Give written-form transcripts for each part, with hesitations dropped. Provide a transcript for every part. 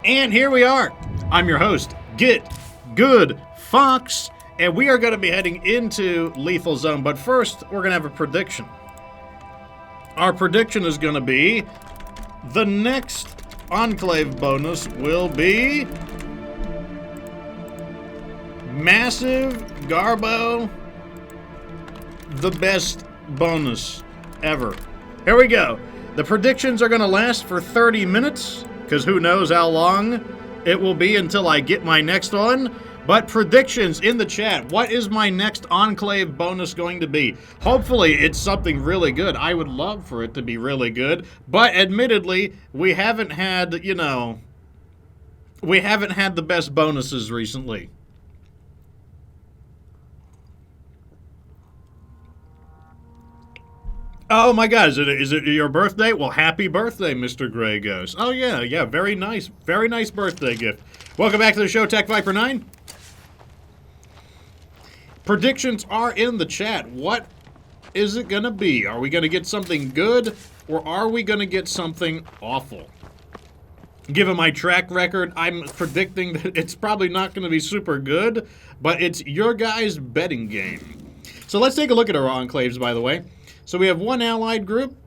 And here we are. I'm your host, Git Gud Fox, and we are going to be heading into Lethal Zone. But first, we're going to have a prediction. Our prediction is going to be the next Enclave bonus will be Massive Garbo, the best bonus ever. Here we go. The predictions are going to last for 30 minutes. Because who knows how long it will be until I get my next one. But predictions in the chat. What is my next Enclave bonus going to be? Hopefully it's something really good. I would love for it to be really good. But admittedly, we haven't had, we haven't had the best bonuses recently. Oh my God, is it your birthday? Well, happy birthday, Mr. Grey Ghost. Oh yeah, very nice birthday gift. Welcome back to the show, Tech Viper 9. Predictions are in the chat. What is it gonna be? Are we gonna get something good, or are we gonna get something awful? Given my track record, I'm predicting that it's probably not gonna be super good, but it's your guys' betting game. So let's take a look at our enclaves, by the way. So we have one allied group,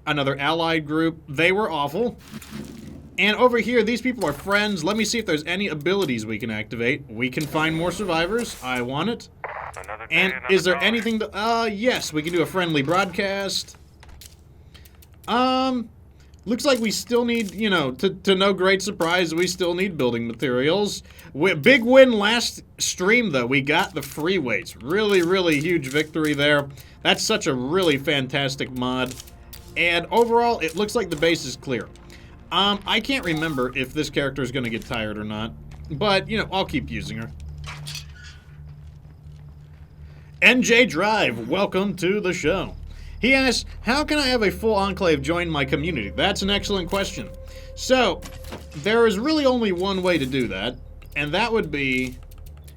another allied group. They were awful. And over here, these people are friends. Let me see if there's any abilities we can activate. We can find more survivors. I want it. And is there anything to... yes, we can do a friendly broadcast. Looks like we still need, to no great surprise, we still need building materials. Big win last stream, though. We got the free weights. Really huge victory there. That's such a really fantastic mod. And overall, it looks like the base is clear. I can't remember if this character is going to get tired or not. But, I'll keep using her. NJ Drive, welcome to the show. He asks, how can I have a full Enclave join my community? That's an excellent question. So, there is really only one way to do that. And that would be,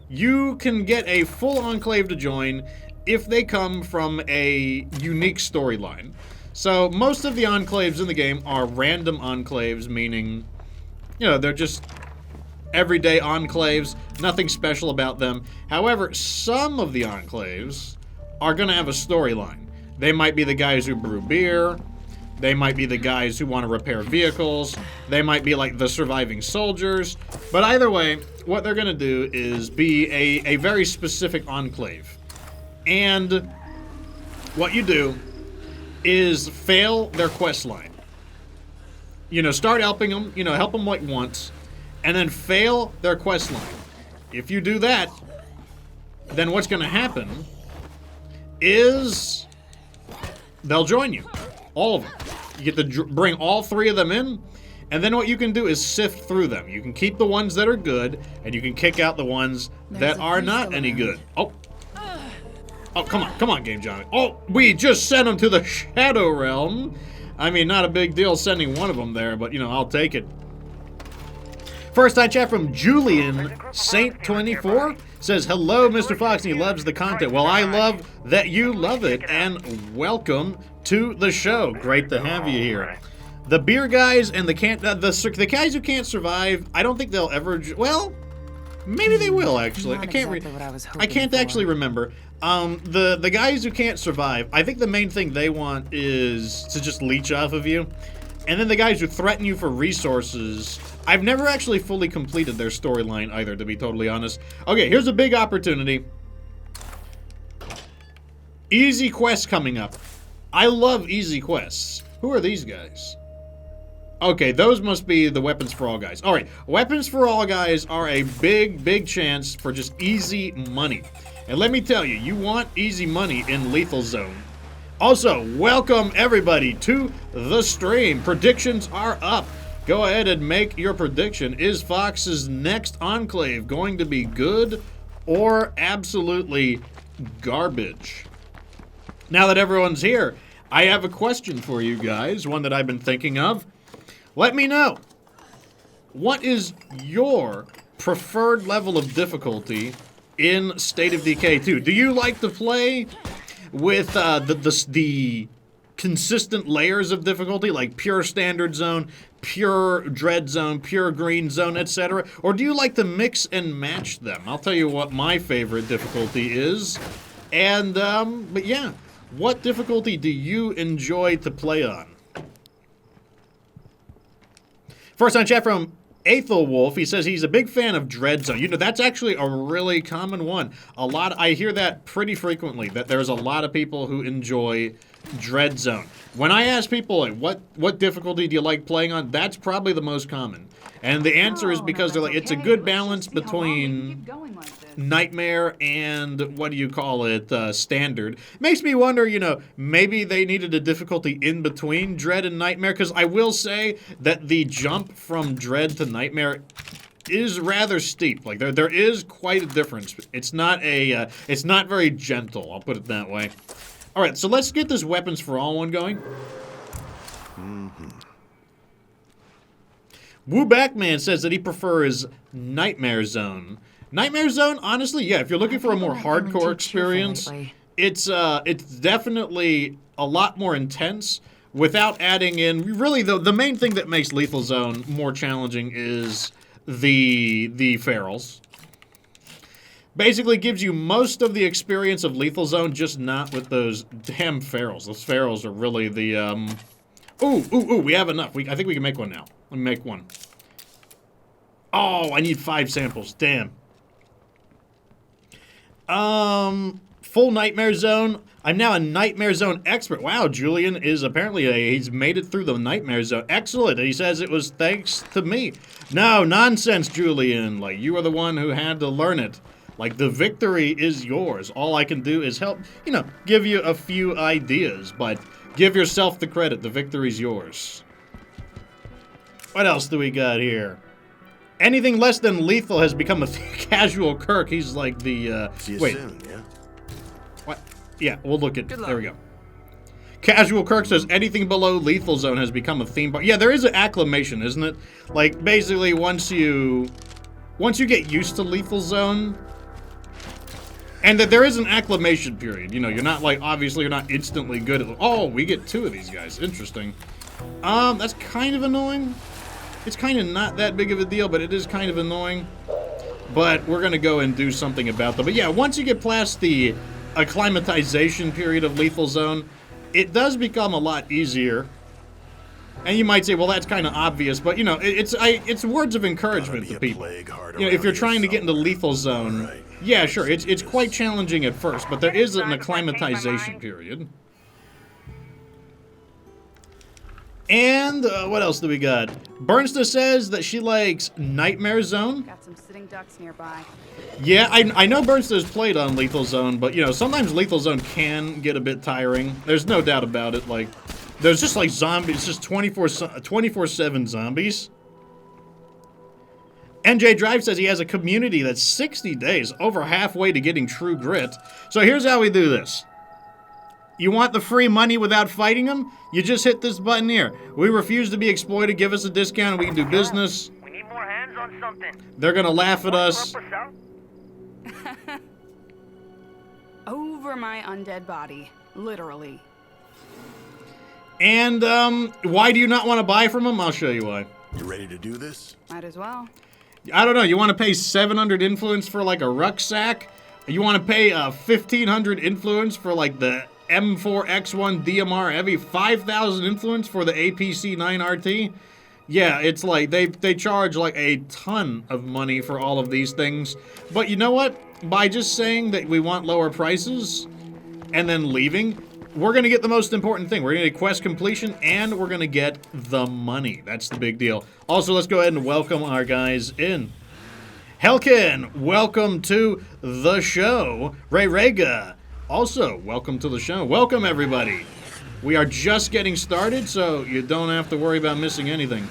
you can get a full Enclave to join if they come from a unique storyline. So most of the enclaves in the game are random enclaves, meaning, they're just everyday enclaves, nothing special about them. However, some of the enclaves are going to have a storyline. They might be the guys who brew beer, they might be the guys who want to repair vehicles, they might be like the surviving soldiers, but either way, what they're going to do is be a very specific enclave. And what you do is fail their quest line. Start helping them, help them like once, and then fail their quest line. If you do that, then what's going to happen is they'll join you. All of them. You get to bring all three of them in, and then what you can do is sift through them. You can keep the ones that are good, and you can kick out the ones that are not any good. Oh, come on, Game John. Oh, we just sent him to the Shadow Realm. I mean, not a big deal sending one of them there, but, I'll take it. First I chat from Julian Saint24. Says, hello, Mr. Fox, and he loves the content. Well, I love that you love it, and welcome to the show. Great to have you here. The beer guys and the guys who can't survive, I don't think they'll ever... Well, maybe they will, actually. I can't actually remember. The guys who can't survive, I think the main thing they want is to just leech off of you. And then the guys who threaten you for resources, I've never actually fully completed their storyline either, to be totally honest. Okay, here's a big opportunity. Easy quest coming up. I love easy quests. Who are these guys? Okay, those must be the Weapons for All guys. Alright, Weapons for All guys are a big chance for just easy money. And let me tell you, you want easy money in Lethal Zone. Also, welcome everybody to the stream. Predictions are up. Go ahead and make your prediction. Is Fox's next Enclave going to be good or absolutely garbage? Now that everyone's here, I have a question for you guys, one that I've been thinking of. Let me know. What is your preferred level of difficulty in State of Decay 2? Do you like to play with the consistent layers of difficulty, like pure standard zone, pure dread zone, pure green zone, etc.? Or do you like to mix and match them? I'll tell you what my favorite difficulty is. And, but yeah, what difficulty do you enjoy to play on? First on chat from Aethelwolf, he says he's a big fan of Dread Zone. You know, that's actually a really common one. I hear that pretty frequently, that there's a lot of people who enjoy Dread Zone. When I ask people, like, what difficulty do you like playing on, that's probably the most common. And the answer is because they're like, it's a good balance between Nightmare and, what do you call it, Standard. Makes me wonder, you know, maybe they needed a difficulty in between Dread and Nightmare, because I will say that the jump from Dread to Nightmare is rather steep. Like, there is quite a difference. It's not very gentle, I'll put it that way. Alright, so let's get this Weapons for All one going. Woo Backman says that he prefers Nightmare Zone. Nightmare Zone, honestly, yeah, if you're looking for a more hardcore experience, it's definitely a lot more intense without adding in, really, the main thing that makes Lethal Zone more challenging is the ferals. Basically gives you most of the experience of Lethal Zone, just not with those damn ferals. Those ferals are really the, Ooh, we have enough. I think we can make one now. Let me make one. Oh, I need 5 samples. Damn. Full Nightmare Zone. I'm now a Nightmare Zone expert. Wow, Julian is apparently he's made it through the Nightmare Zone. Excellent. He says it was thanks to me. No, nonsense, Julian. Like, you are the one who had to learn it. Like, the victory is yours. All I can do is help, you know, give you a few ideas, but give yourself the credit. The victory's yours. What else do we got here? Anything less than lethal has become a casual Kirk. He's like the, See you wait. soon, yeah? What? Yeah, we'll look at, there we go. Casual Kirk says anything below Lethal Zone has become a theme park. Yeah, there is an acclimation, isn't it? Like, basically, once you get used to Lethal Zone, and that there is an acclimation period. You know, you're not like, obviously you're not instantly good at, oh, we get 2 of these guys. Interesting. That's kind of annoying. It's kind of not that big of a deal, but it is kind of annoying. But we're gonna go and do something about them. But yeah, once you get past the acclimatization period of Lethal Zone, it does become a lot easier. And you might say, well, that's kind of obvious, but you know, it's words of encouragement to people. You know, if you're trying to get into Lethal Zone, right. Yeah, sure, it's quite challenging at first, but there is an acclimatization period. And what else do we got? Bernsta says that she likes Nightmare Zone. Got some sitting ducks nearby. Yeah, I know Bernsta's played on Lethal Zone, but you know, sometimes Lethal Zone can get a bit tiring. There's no doubt about it. Like, there's just like zombies, just 24/7 zombies. NJ Drive says he has a community that's 60 days, over halfway to getting True Grit. So here's how we do this. You want the free money without fighting them? You just hit this button here. We refuse to be exploited. Give us a discount and we can do business. We need more hands on something. They're gonna laugh at us. Over my undead body. Literally. And, why do you not want to buy from them? I'll show you why. You ready to do this? Might as well. I don't know. You want to pay 700 influence for, like, a rucksack? You want to pay 1,500 influence for, like, the M4X1 DMR Heavy? 5,000 influence for the APC-9 RT? Yeah, it's like, they charge, like, a ton of money for all of these things. But you know what? By just saying that we want lower prices and then leaving, we're going to get the most important thing. We're going to get quest completion, and we're going to get the money. That's the big deal. Also, let's go ahead and welcome our guys in. Helkin, welcome to the show. Ray Rega, also, welcome to the show. Welcome, everybody. We are just getting started, so you don't have to worry about missing anything.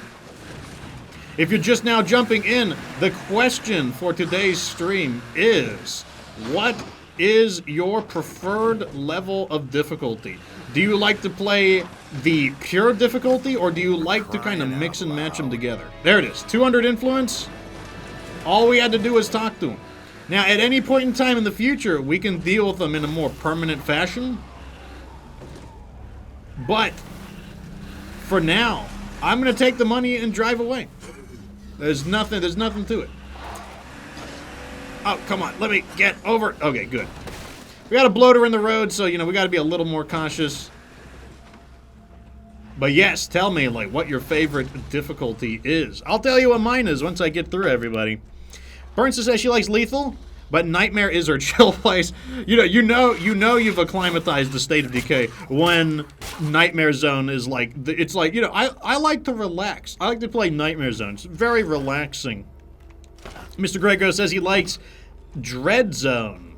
If you're just now jumping in, the question for today's stream is, what is your preferred level of difficulty? Do you like to play the pure difficulty, or do you like to kind of mix and match them together? There it is, 200 influence. All we had to do was talk to them. Now, at any point in time in the future, we can deal with them in a more permanent fashion. But for now, I'm going to take the money and drive away. There's nothing to it. Oh, come on. Let me get over. Okay, good. We got a bloater in the road, so, you know, we got to be a little more cautious. But yes, tell me, like, what your favorite difficulty is. I'll tell you what mine is once I get through everybody. Burns says she likes lethal, but Nightmare is her chill place. You know you've acclimatized the state of Decay when Nightmare Zone is like, it's like, you know, I like to relax. I like to play Nightmare Zone. It's very relaxing. Mr. Greco says he likes Dread Zone.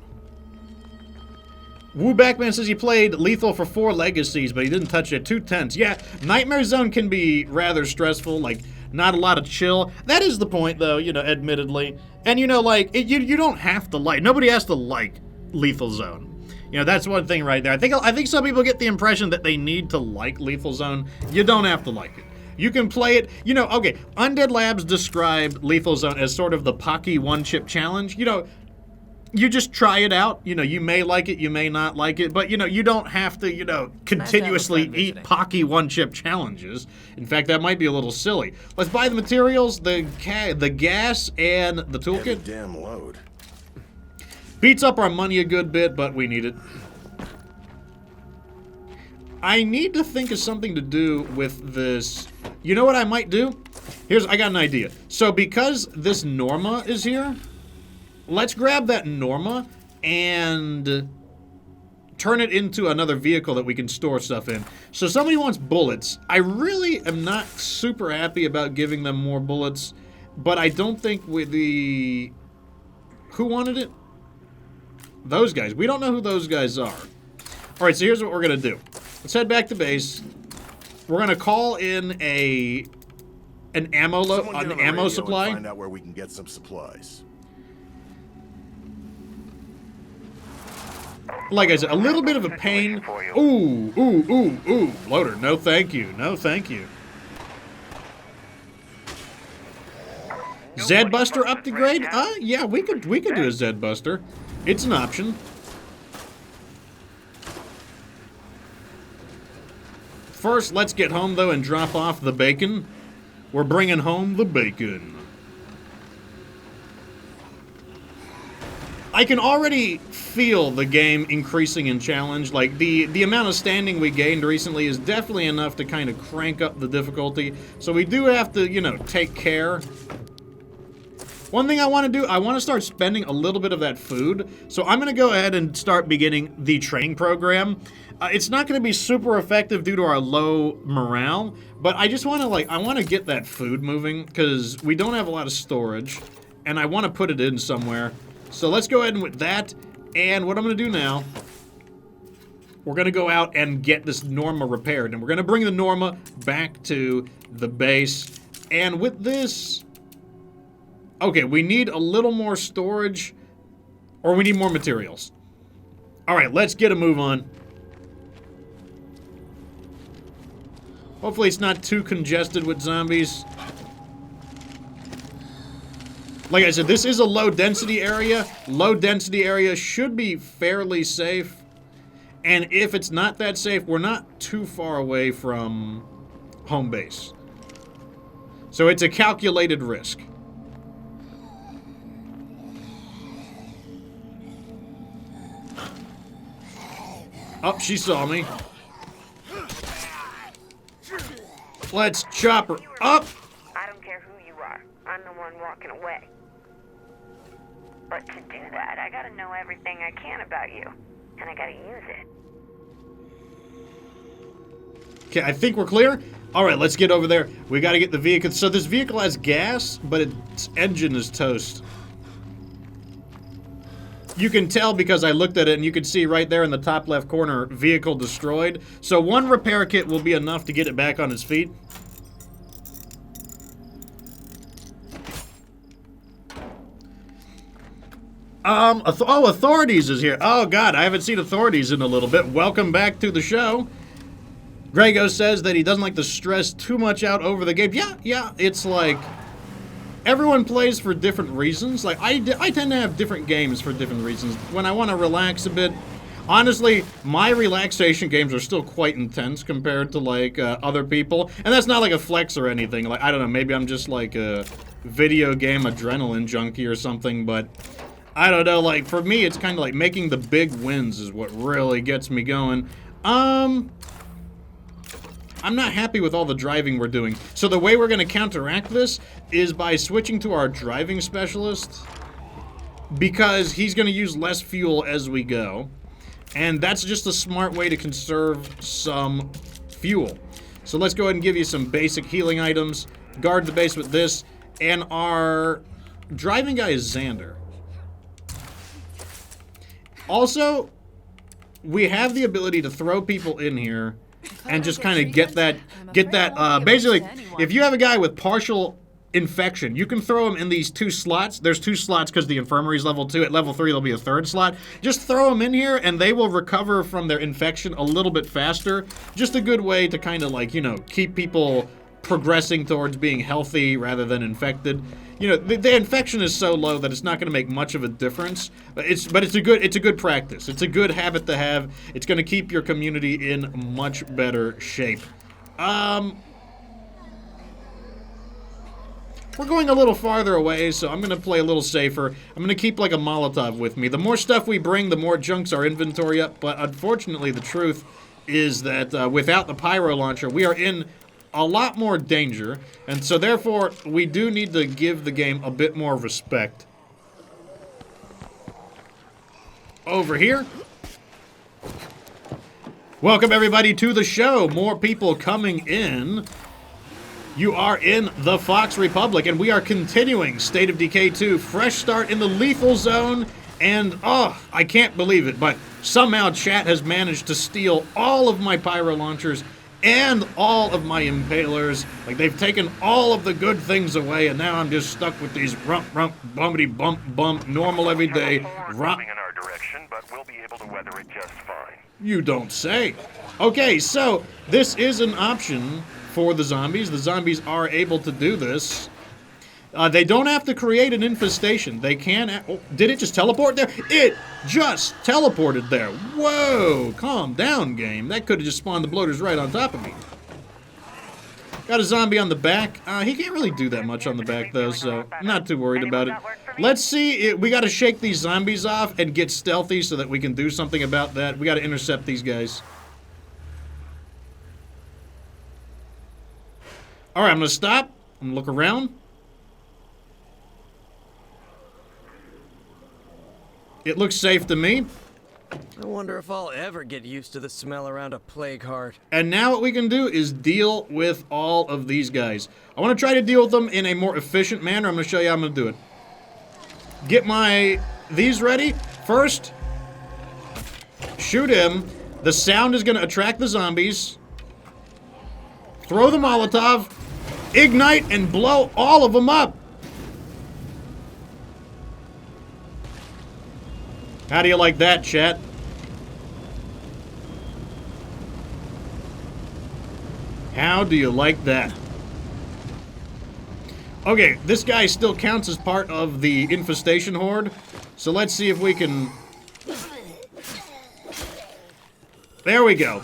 Woo Backman says he played Lethal for 4 legacies, but he didn't touch it. 2 tenths. Yeah, Nightmare Zone can be rather stressful, like, not a lot of chill. That is the point, though, you know, admittedly. And, you know, like, you don't have to like, nobody has to like Lethal Zone. You know, that's one thing right there. I think some people get the impression that they need to like Lethal Zone. You don't have to like it. You can play it, you know, okay, Undead Labs described Lethal Zone as sort of the Pocky one-chip challenge. You know, you just try it out. You know, you may like it, you may not like it, but, you know, you don't have to, you know, continuously eat Pocky one-chip challenges. In fact, that might be a little silly. Let's buy the materials, the gas, and the toolkit. Heavy damn load. Beats up our money a good bit, but we need it. I need to think of something to do with this. You know what I might do? I got an idea. So because this Norma is here, let's grab that Norma and turn it into another vehicle that we can store stuff in. So somebody wants bullets. I really am not super happy about giving them more bullets, but I don't think with the... Who wanted it? Those guys. We don't know who those guys are. Alright, so here's what we're going to do. Let's head back to base. We're going to call in an ammo supply. Find out where we can get some supplies. Like I said, a little bit of a pain. Ooh. Loader, no thank you. No thank you. Zed Buster up the grade? Yeah, we could do a Zed Buster. It's an option. First, let's get home, though, and drop off the bacon. We're bringing home the bacon. I can already feel the game increasing in challenge. Like, the amount of standing we gained recently is definitely enough to kind of crank up the difficulty. So we do have to, you know, take care. One thing I want to do, I want to start spending a little bit of that food. So I'm going to go ahead and start beginning the training program. It's not going to be super effective due to our low morale, but I just want to, like, I want to get that food moving because we don't have a lot of storage, and I want to put it in somewhere. So let's go ahead and with that, and what I'm going to do now, we're going to go out and get this Norma repaired, and we're going to bring the Norma back to the base, and with this... Okay, we need a little more storage, or we need more materials. Alright, let's get a move on. Hopefully it's not too congested with zombies. Like I said, this is a low-density area. Low-density area should be fairly safe. And if it's not that safe, we're not too far away from home base. So it's a calculated risk. Oh, she saw me. Let's chop her up. I don't care who you are. I'm the one walking away. But to do that, I gotta know everything I can about you. And I gotta use it. Okay, I think we're clear. Alright, let's get over there. We gotta get the vehicle. So this vehicle has gas, but its engine is toast. You can tell because I looked at it and you can see right there in the top left corner, vehicle destroyed. So one repair kit will be enough to get it back on its feet. Authorities is here. Oh god, I haven't seen Authorities in a little bit. Welcome back to the show. Grego says that he doesn't like to stress too much out over the game. Yeah, it's like... Everyone plays for different reasons. Like, I tend to have different games for different reasons. When I want to relax a bit, Honestly, my relaxation games are still quite intense compared to, like, other people. And that's not like a flex or anything. Like, I don't know, maybe I'm just like a video game adrenaline junkie or something, but I don't know, like, for me, it's kind of like making the big wins is what really gets me going. I'm not happy with all the driving we're doing. So the way we're going to counteract this is by switching to our driving specialist, because he's going to use less fuel as we go. And that's just a smart way to conserve some fuel. So let's go ahead and give you some basic healing items. Guard the base with this. And our driving guy is Xander. Also, we have the ability to throw people in here and just kind of get that, basically, if you have a guy with partial infection, you can throw him in these 2 slots. There's 2 slots because the infirmary's level 2. At level 3, there'll be a 3rd slot. Just throw them in here, and they will recover from their infection a little bit faster. Just a good way to kind of, like, you know, keep people progressing towards being healthy rather than infected. You know, the infection is so low that it's not going to make much of a difference. But it's a good practice. It's a good habit to have. It's going to keep your community in much better shape. We're going a little farther away, so I'm going to play a little safer. I'm going to keep, like, a Molotov with me. The more stuff we bring, the more junks our inventory up. But unfortunately, the truth is that without the Pyrolauncher, we are in a lot more danger. And so, therefore, we do need to give the game a bit more respect. Over here. Welcome, everybody, to the show. More people coming in. You are in the Fox Republic, and we are continuing State of Decay 2. Fresh start in the lethal zone, and, oh, I can't believe it, but somehow chat has managed to steal all of my Pyrolaunchers and all of my Impalers. Like, they've taken all of the good things away, and now I'm just stuck with these rump, bumpity, bump, normal everyday rump. In our direction, but we'll be able to weather it just fine. You don't say. Okay, so this is an option for the zombies. The zombies are able to do this. They don't have to create an infestation. They can... Oh, did it just teleport there? It just teleported there. Whoa, calm down, game. That could have just spawned the bloaters right on top of me. Got a zombie on the back. He can't really do that much on the back, though, so I'm not too worried about it. Let's see. We got to shake these zombies off and get stealthy so that we can do something about that. We got to intercept these guys. Alright, I'm going to stop. I'm going to look around. It looks safe to me. I wonder if I'll ever get used to the smell around a plague heart. And now what we can do is deal with all of these guys. I want to try to deal with them in a more efficient manner. I'm going to show you how I'm going to do it. Get these ready. First, shoot him. The sound is going to attract the zombies. Throw the Molotov. Ignite and blow all of them up. How do you like that, chat? How do you like that? Okay, this guy still counts as part of the infestation horde. So let's see if we can... There we go.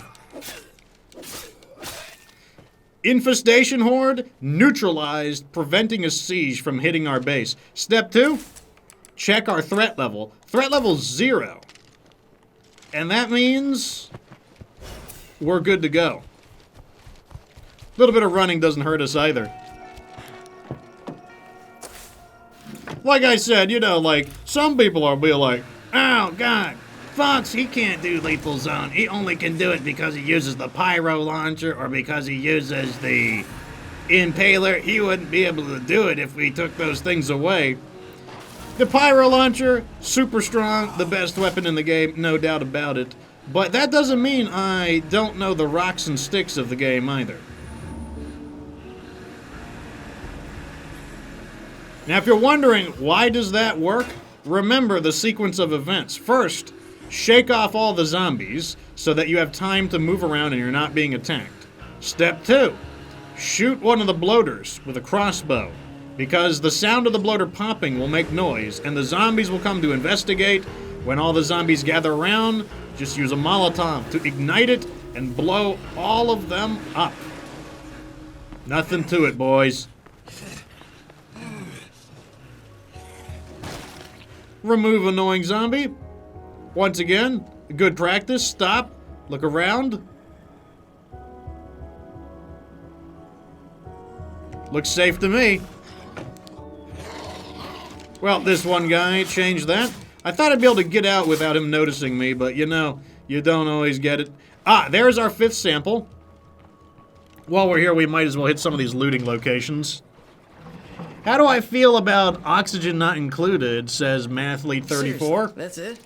Infestation horde neutralized, preventing a siege from hitting our base. Step 2, check our threat level. Threat level 0. And that means we're good to go. A little bit of running doesn't hurt us either. Like I said, you know, like, some people will be like, oh, God, Fox, he can't do lethal zone. He only can do it because he uses the Pyrolauncher or because he uses the Impaler. He wouldn't be able to do it if we took those things away. The Pyrolauncher, super strong, the best weapon in the game, no doubt about it. But that doesn't mean I don't know the rocks and sticks of the game either. Now, if you're wondering, why does that work? Remember the sequence of events. First, shake off all the zombies so that you have time to move around and you're not being attacked. Step 2, shoot one of the bloaters with a crossbow, because the sound of the bloater popping will make noise, and the zombies will come to investigate. When all the zombies gather around, Just use a Molotov to ignite it and blow all of them up. Nothing to it, boys. Remove annoying zombie. Once again, good practice. Stop. Look around. Looks safe to me. Well, this one guy changed that. I thought I'd be able to get out without him noticing me, but you know, you don't always get it. Ah, there's our 5th sample. While we're here, we might as well hit some of these looting locations. How do I feel about oxygen not included, says Mathlete34. That's it?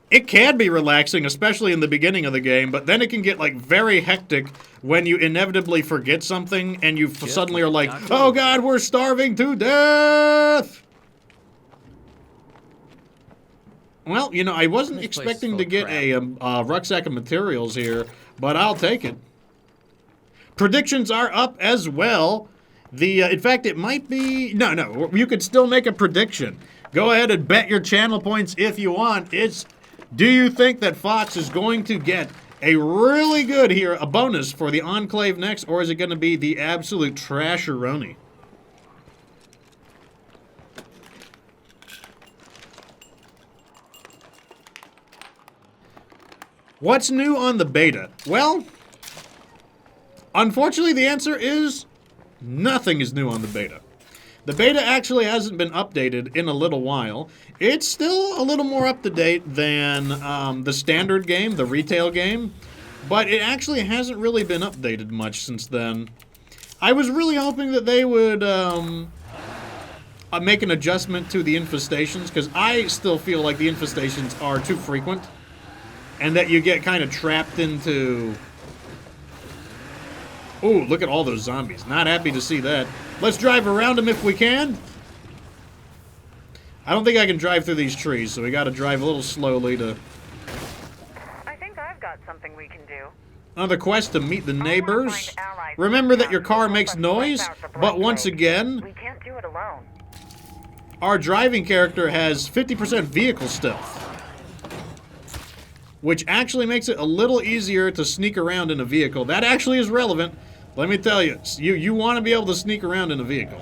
It can be relaxing, especially in the beginning of the game, but then it can get, like, very hectic when you inevitably forget something and you suddenly are like, oh god, we're starving to death! Well, you know, I wasn't expecting to get a rucksack of materials here, but I'll take it. Predictions are up as well. In fact, it might be... No, you could still make a prediction. Go ahead and bet your channel points if you want. Do you think that Fox is going to get a really good here, a bonus for the Enclave next, or is it going to be the absolute trasheroni? What's new on the beta? Well, unfortunately, the answer is nothing is new on the beta. The beta actually hasn't been updated in a little while. It's still a little more up-to-date than the standard game, the retail game, but it actually hasn't really been updated much since then. I was really hoping that they would make an adjustment to the infestations, because I still feel like the infestations are too frequent, and that you get kind of trapped into... Ooh, look at all those zombies. Not happy to see that. Let's drive around them if we can. I don't think I can drive through these trees, so we gotta drive a little slowly to... I think I've got something we can do. Another quest to meet the neighbors. Remember that your car makes noise, but once again... We can't do it alone. Our driving character has 50% vehicle stealth, which actually makes it a little easier to sneak around in a vehicle. That actually is relevant. Let me tell you, you want to be able to sneak around in a vehicle.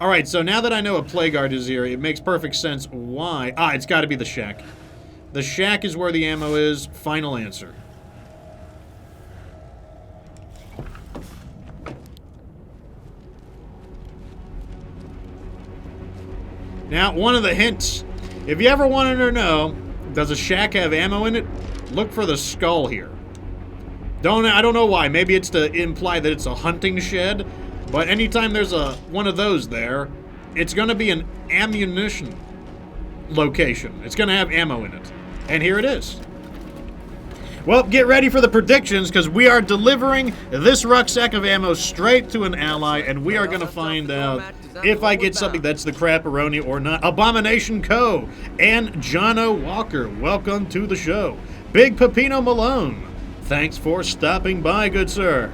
Alright, so now that I know a plague guard is here, it makes perfect sense why... Ah, it's got to be the shack. The shack is where the ammo is. Final answer. Now, one of the hints. If you ever wanted to know, does a shack have ammo in it? Look for the skull here. I don't know why. Maybe it's to imply that it's a hunting shed. But anytime there's one of those there, it's going to be an ammunition location. It's going to have ammo in it. And here it is. Well, get ready for the predictions, because we are delivering this rucksack of ammo straight to an ally, and we are going to find out if I get something that's the crapperoni or not. Abomination Co. and Jono Walker, welcome to the show. Big Pepino Malone, thanks for stopping by, good sir.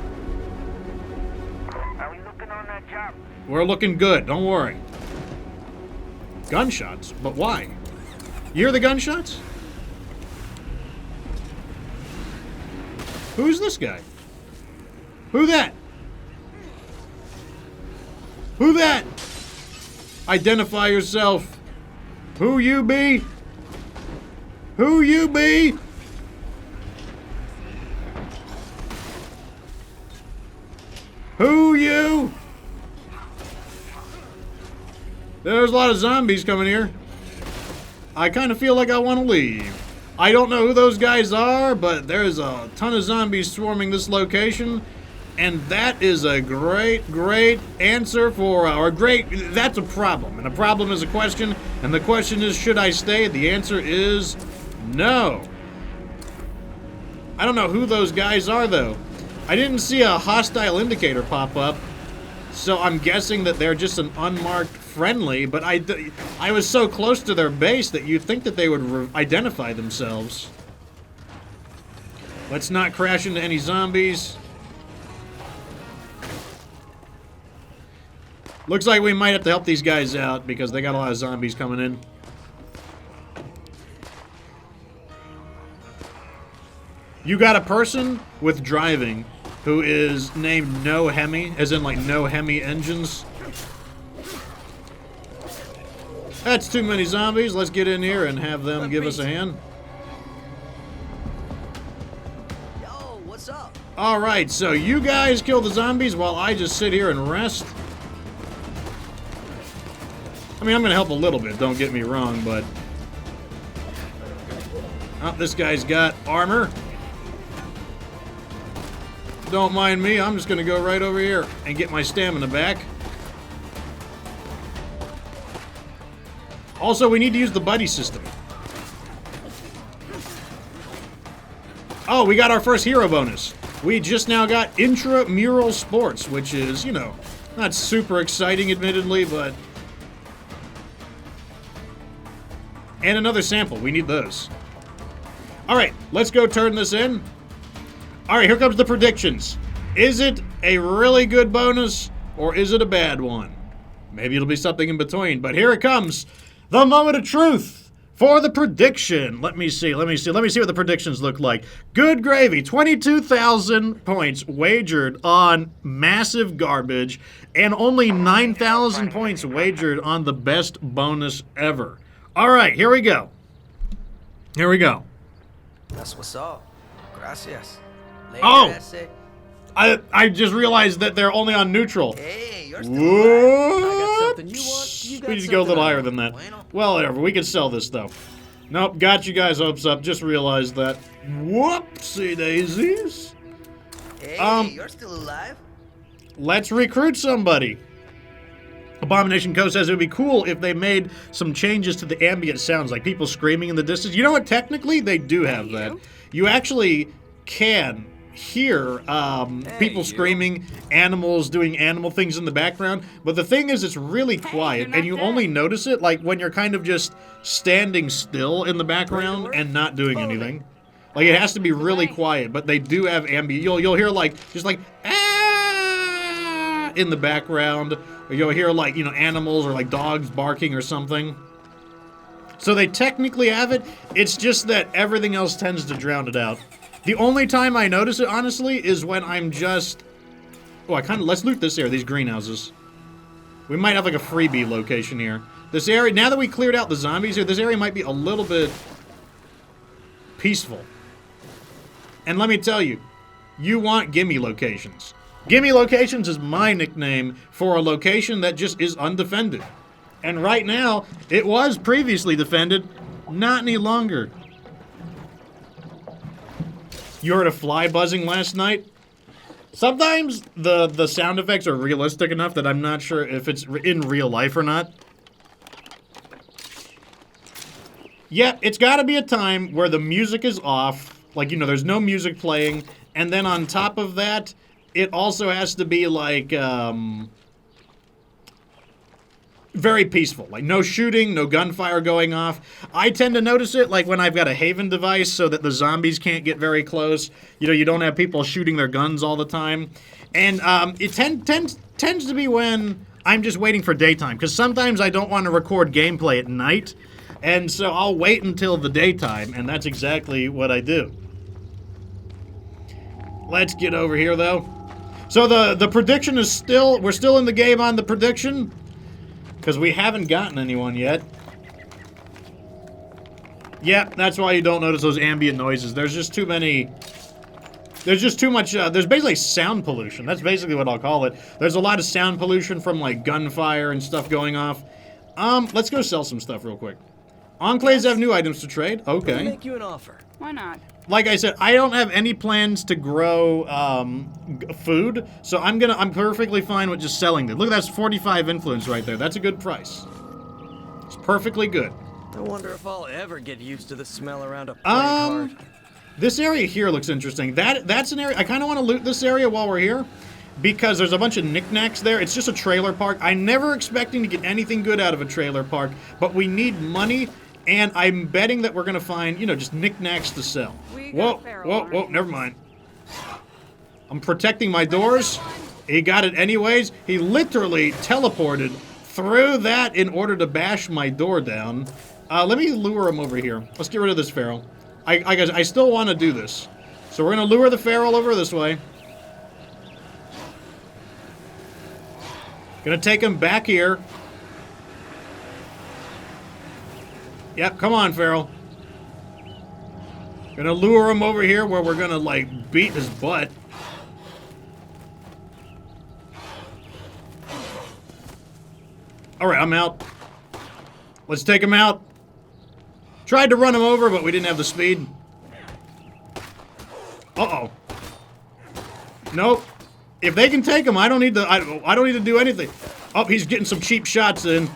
Are we looking on that job? We're looking good, don't worry. Gunshots? But why? You hear the gunshots? Who's this guy? Who that? Who that? Identify yourself. Who you be? Who you be? Who you? There's a lot of zombies coming here. I kind of feel like I want to leave. I don't know who those guys are, but there's a ton of zombies swarming this location, and that is a great answer for, that's a problem, and a problem is a question, and the question is, should I stay? The answer is no. I don't know who those guys are, though. I didn't see a hostile indicator pop up, so I'm guessing that they're just an unmarked friendly, but I was so close to their base that you'd think that they would identify themselves. Let's not crash into any zombies. Looks like we might have to help these guys out because they got a lot of zombies coming in. You got a person with driving who is named No Hemi, as in like No Hemi engines. That's too many zombies. Let's get in here and have them give us a hand. Yo, what's up? All right, so you guys kill the zombies while I just sit here and rest. I mean, I'm gonna help a little bit, don't get me wrong, but... Oh, this guy's got armor. Don't mind me, I'm just gonna go right over here and get my stamina back. Also, we need to use the buddy system. Oh, we got our first hero bonus. We just now got intramural sports, which is, you know, not super exciting, admittedly, but... And another sample. We need those. Alright, let's go turn this in. Alright, here comes the predictions. Is it a really good bonus, or is it a bad one? Maybe it'll be something in between, but here it comes. The moment of truth for the prediction. Let me see what the predictions look like. Good gravy, 22,000 points wagered on massive garbage, and only 9,000 points wagered on the best bonus ever. All right, here we go. Here we go. That's what's up. Gracias. Oh! I just realized that they're only on neutral. Hey, you're still What? alive. I got something you want. You got We need to go a little something I higher want. than that. Bueno. Well, whatever. We can sell this, though. Nope, got you guys' hopes up. Just realized that. Whoopsie daisies. Hey, you're still alive. Let's recruit somebody. Abomination Co. says it would be cool if they made some changes to the ambient sounds, like people screaming in the distance. You know what? Technically, they do have that. You actually can hear people screaming, animals doing animal things in the background. But the thing is, it's really quiet, and you only notice it like when you're kind of just standing still in the background and not doing anything. Like, it has to be really quiet, but they do have ambient. You'll hear like just like ah in the background, or you'll hear like, you know, animals or like dogs barking or something. So they technically have it. It's just that everything else tends to drown it out. The only time I notice it, honestly, is when I'm just... Oh, let's loot this area, these greenhouses. We might have like a freebie location here. This area, now that we cleared out the zombies here, this area might be a little bit peaceful. And let me tell you, you want gimme locations. Gimme locations is my nickname for a location that just is undefended. And right now, it was previously defended, not any longer. You heard a fly buzzing last night? Sometimes the sound effects are realistic enough that I'm not sure if it's in real life or not. Yeah, it's got to be a time where the music is off. Like, you know, there's no music playing. And then on top of that, it also has to be like, very peaceful. Like, no shooting, no gunfire going off. I tend to notice it, like, when I've got a Haven device so that the zombies can't get very close. You know, you don't have people shooting their guns all the time. And it tends to be when I'm just waiting for daytime, because sometimes I don't want to record gameplay at night. And so I'll wait until the daytime, and that's exactly what I do. Let's get over here, though. So the prediction is still... We're still in the game on the prediction, because we haven't gotten anyone yet. Yep, that's why you don't notice those ambient noises. There's just too many... There's just too much... there's basically sound pollution. That's basically what I'll call it. There's a lot of sound pollution from, like, gunfire and stuff going off. Let's go sell some stuff real quick. Enclaves have new items to trade. Okay. I'll make you an offer. Why not? Like I said, I don't have any plans to grow food, so I'm perfectly fine with just selling them. Look, that's 45 influence right there. That's a good price. It's perfectly good. I wonder if I'll ever get used to the smell around a plague heart. This area here looks interesting. That's an area I kind of want to loot this area while we're here, because there's a bunch of knickknacks there. It's just a trailer park. I'm never expecting to get anything good out of a trailer park, but we need money. And I'm betting that we're going to find, you know, just knicknacks to sell. Whoa, never mind. I'm protecting my doors. He got it anyways. He literally teleported through that in order to bash my door down. Let me lure him over here. Let's get rid of this Pharaoh. I still want to do this. So we're going to lure the feral over this way. Going to take him back here. Yep, come on, feral. Gonna lure him over here where we're gonna, like, beat his butt. Alright, I'm out. Let's take him out. Tried to run him over, but we didn't have the speed. Uh-oh. Nope. If they can take him, I don't need to. I don't need to do anything. Oh, he's getting some cheap shots in.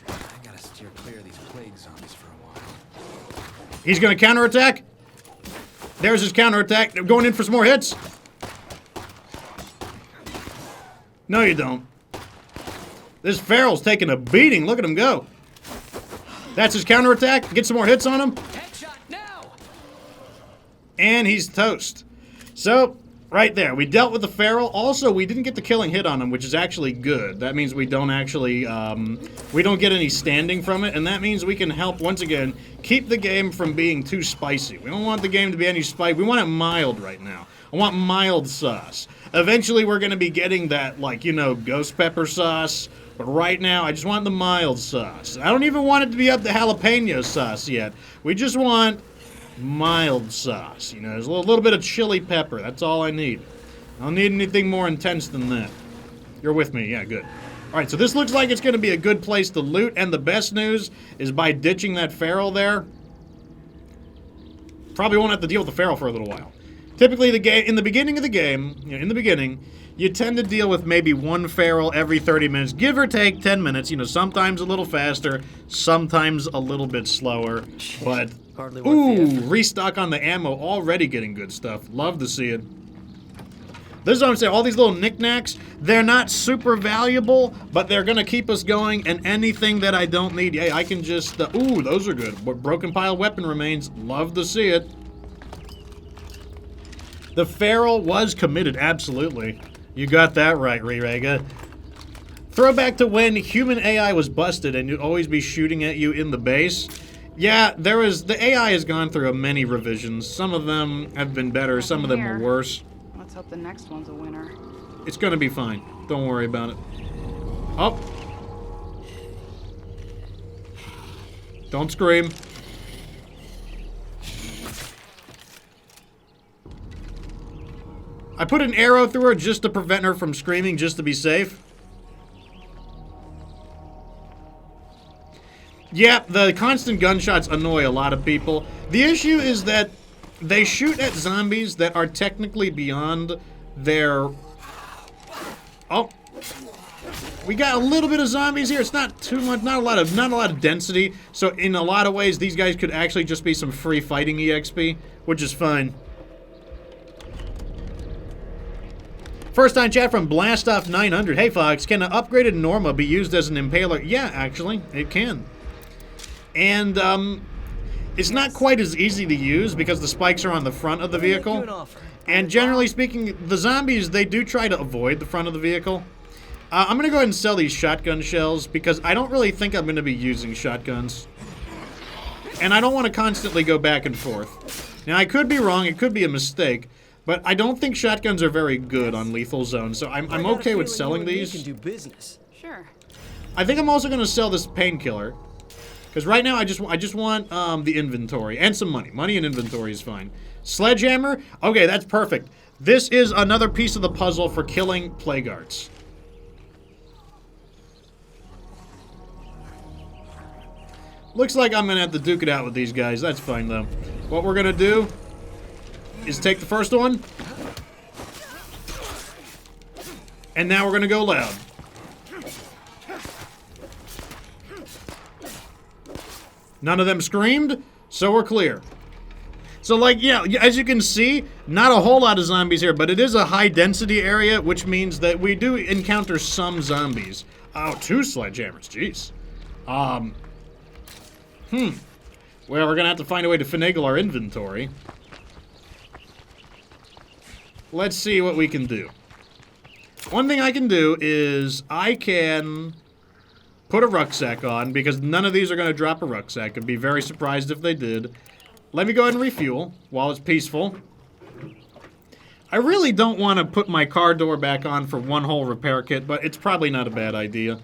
I gotta steer clear of these plague zombies for a while. He's gonna counterattack. There's his counterattack. They're going in for some more hits. No, you don't. This feral's taking a beating. Look at him go. That's his counterattack. Get some more hits on him. Headshot now! And he's toast. So, right there. We dealt with the feral. Also, we didn't get the killing hit on him, which is actually good. That means we don't actually, we don't get any standing from it. And that means we can help, once again, keep the game from being too spicy. We don't want the game to be any spicy. We want it mild right now. I want mild sauce. Eventually, we're going to be getting that, like, you know, ghost pepper sauce. But right now, I just want the mild sauce. I don't even want it to be up to jalapeno sauce yet. We just want mild sauce. You know, there's a little bit of chili pepper. That's all I need. I don't need anything more intense than that. You're with me? Yeah, good. Alright, so this looks like it's going to be a good place to loot. And the best news is by ditching that feral there, probably won't have to deal with the feral for a little while. Typically, in the beginning of the game, you know, in the beginning, you tend to deal with maybe one feral every 30 minutes, give or take 10 minutes. You know, sometimes a little faster, sometimes a little bit slower. But, Hardly worth the ooh, effort. restock on the ammo, already getting good stuff. Love to see it. This is what I'm saying, all these little knickknacks, they're not super valuable, but they're going to keep us going, and anything that I don't need, yeah, I can just, ooh, those are good. Broken pile weapon remains, love to see it. The feral was committed, absolutely. You got that right, Rerega. Throwback to when human AI was busted and you'd always be shooting at you in the base. Yeah, the AI has gone through many revisions. Some of them have been better, some of them are worse. Let's hope the next one's a winner. It's gonna be fine. Don't worry about it. Oh. Don't scream. I put an arrow through her just to prevent her from screaming, just to be safe. Yeah, the constant gunshots annoy a lot of people. The issue is that they shoot at zombies that are technically beyond their... Oh. We got a little bit of zombies here. It's not too much, not a lot of density. So in a lot of ways, these guys could actually just be some free fighting EXP, which is fine. First time chat from Blastoff 900. Hey Fox, can an upgraded Norma be used as an Impaler? Yeah, actually, it can. And it's not quite as easy to use because the spikes are on the front of the vehicle. And generally speaking, the zombies, they do try to avoid the front of the vehicle. I'm going to go ahead and sell these shotgun shells because I don't really think I'm going to be using shotguns. And I don't want to constantly go back and forth. Now, I could be wrong. It could be a mistake. But I don't think shotguns are very good on lethal zones, so I'm okay with selling these. You can do business. Sure. I think I'm also going to sell this painkiller. Because right now I just want the inventory and some money. Money and inventory is fine. Sledgehammer? Okay, that's perfect. This is another piece of the puzzle for killing plague arts. Looks like I'm going to have to duke it out with these guys. That's fine, though. What we're going to do is take the first one. And now we're going to go loud. None of them screamed, so we're clear. So, like, yeah, as you can see, not a whole lot of zombies here, but it is a high-density area, which means that we do encounter some zombies. Oh, 2 sledgehammers, jeez. Well, we're going to have to find a way to finagle our inventory. Let's see what we can do. One thing I can do is I can put a rucksack on, because none of these are going to drop a rucksack. I'd be very surprised if they did. Let me go ahead and refuel while it's peaceful. I really don't want to put my car door back on for one whole repair kit, but it's probably not a bad idea.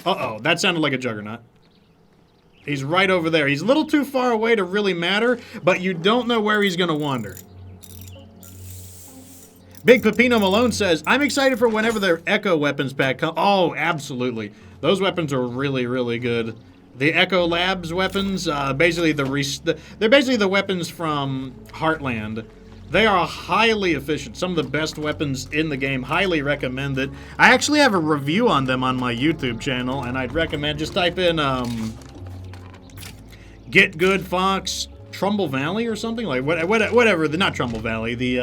Uh-oh, that sounded like a juggernaut. He's right over there. He's a little too far away to really matter, but you don't know where he's going to wander. Big Pepino Malone says, I'm excited for whenever their Echo weapons pack come. Oh, absolutely. Those weapons are really, really good. The Echo Labs weapons, they're basically the weapons from Heartland. They are highly efficient. Some of the best weapons in the game. Highly recommend it. I actually have a review on them on my YouTube channel, and I'd recommend just type in Git Gud Fox Trumbull Valley or something like whatever. Not Trumbull Valley. The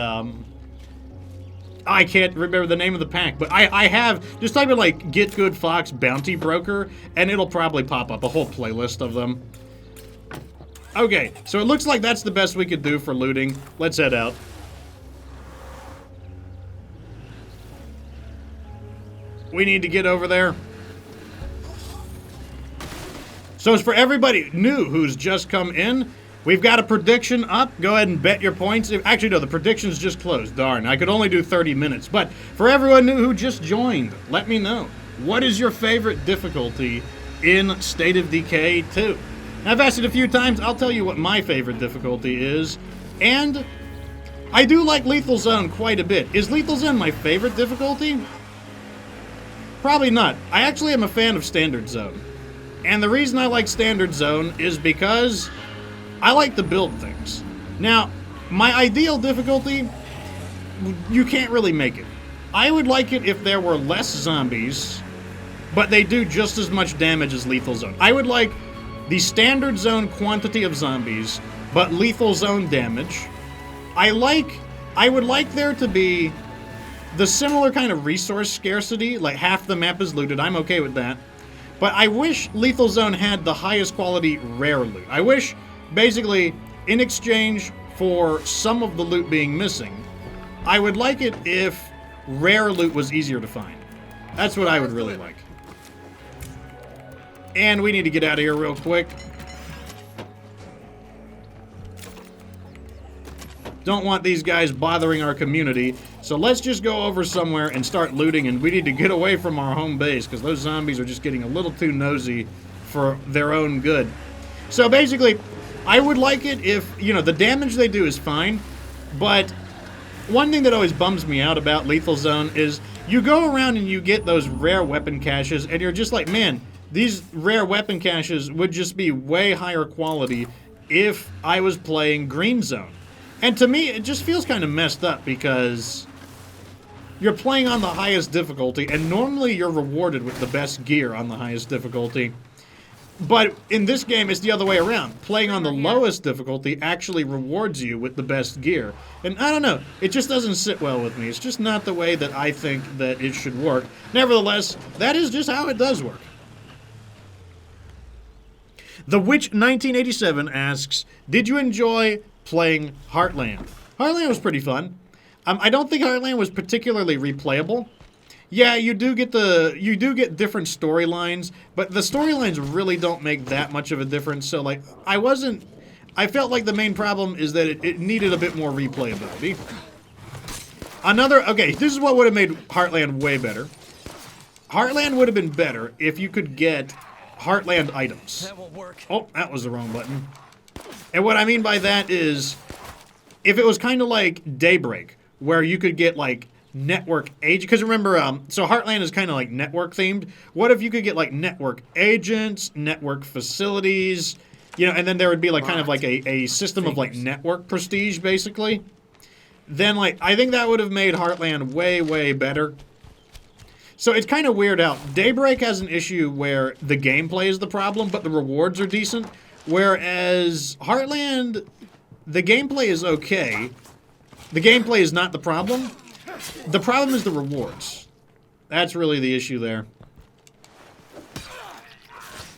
I can't remember the name of the pack, but I have, just type in like Git Gud Fox Bounty Broker, and it'll probably pop up a whole playlist of them. Okay, so it looks like that's the best we could do for looting. Let's head out. We need to get over there. So as for everybody new who's just come in, we've got a prediction up. Go ahead and bet your points. Actually, no, the prediction's just closed. Darn, I could only do 30 minutes. But for everyone new who just joined, let me know. What is your favorite difficulty in State of Decay 2? I've asked it a few times. I'll tell you what my favorite difficulty is. And I do like Lethal Zone quite a bit. Is Lethal Zone my favorite difficulty? Probably not. I actually am a fan of Standard Zone. And the reason I like Standard Zone is because I like to build things. Now, my ideal difficulty, you can't really make it. I would like it if there were less zombies, but they do just as much damage as Lethal Zone. I would like the Standard Zone quantity of zombies, but Lethal Zone damage. I would like there to be the similar kind of resource scarcity, like half the map is looted. I'm okay with that. But I wish Lethal Zone had the highest quality rare loot. I wish, basically, in exchange for some of the loot being missing, I would like it if rare loot was easier to find. That's what I would really like. And we need to get out of here real quick. Don't want these guys bothering our community. So let's just go over somewhere and start looting, and we need to get away from our home base because those zombies are just getting a little too nosy for their own good. So basically, I would like it if, you know, the damage they do is fine, but one thing that always bums me out about Lethal Zone is you go around and you get those rare weapon caches, and you're just like, man, these rare weapon caches would just be way higher quality if I was playing Green Zone. And to me, it just feels kind of messed up because you're playing on the highest difficulty, and normally you're rewarded with the best gear on the highest difficulty. But in this game, it's the other way around. Playing on the lowest difficulty actually rewards you with the best gear. And I don't know, it just doesn't sit well with me. It's just not the way that I think that it should work. Nevertheless, that is just how it does work. The Witch 1987 asks, did you enjoy playing Heartland? Heartland was pretty fun. I don't think Heartland was particularly replayable. Yeah, you do get different storylines, but the storylines really don't make that much of a difference. So like, I felt like the main problem is that it needed a bit more replayability. Okay, this is what would have made Heartland way better. Heartland would have been better if you could get Heartland items. That won't work. Oh, that was the wrong button. And what I mean by that is, if it was kind of like Daybreak, where you could get like network agent, because remember, so Heartland is kind of like network themed. What if you could get like network agents, network facilities, you know, and then there would be like kind of like a system of like network prestige, basically. Then like, I think that would have made Heartland way, way better. So it's kind of weird out. Daybreak has an issue where the gameplay is the problem, but the rewards are decent. Whereas Heartland, the gameplay is okay. The gameplay is not the problem. The problem is the rewards. That's really the issue there.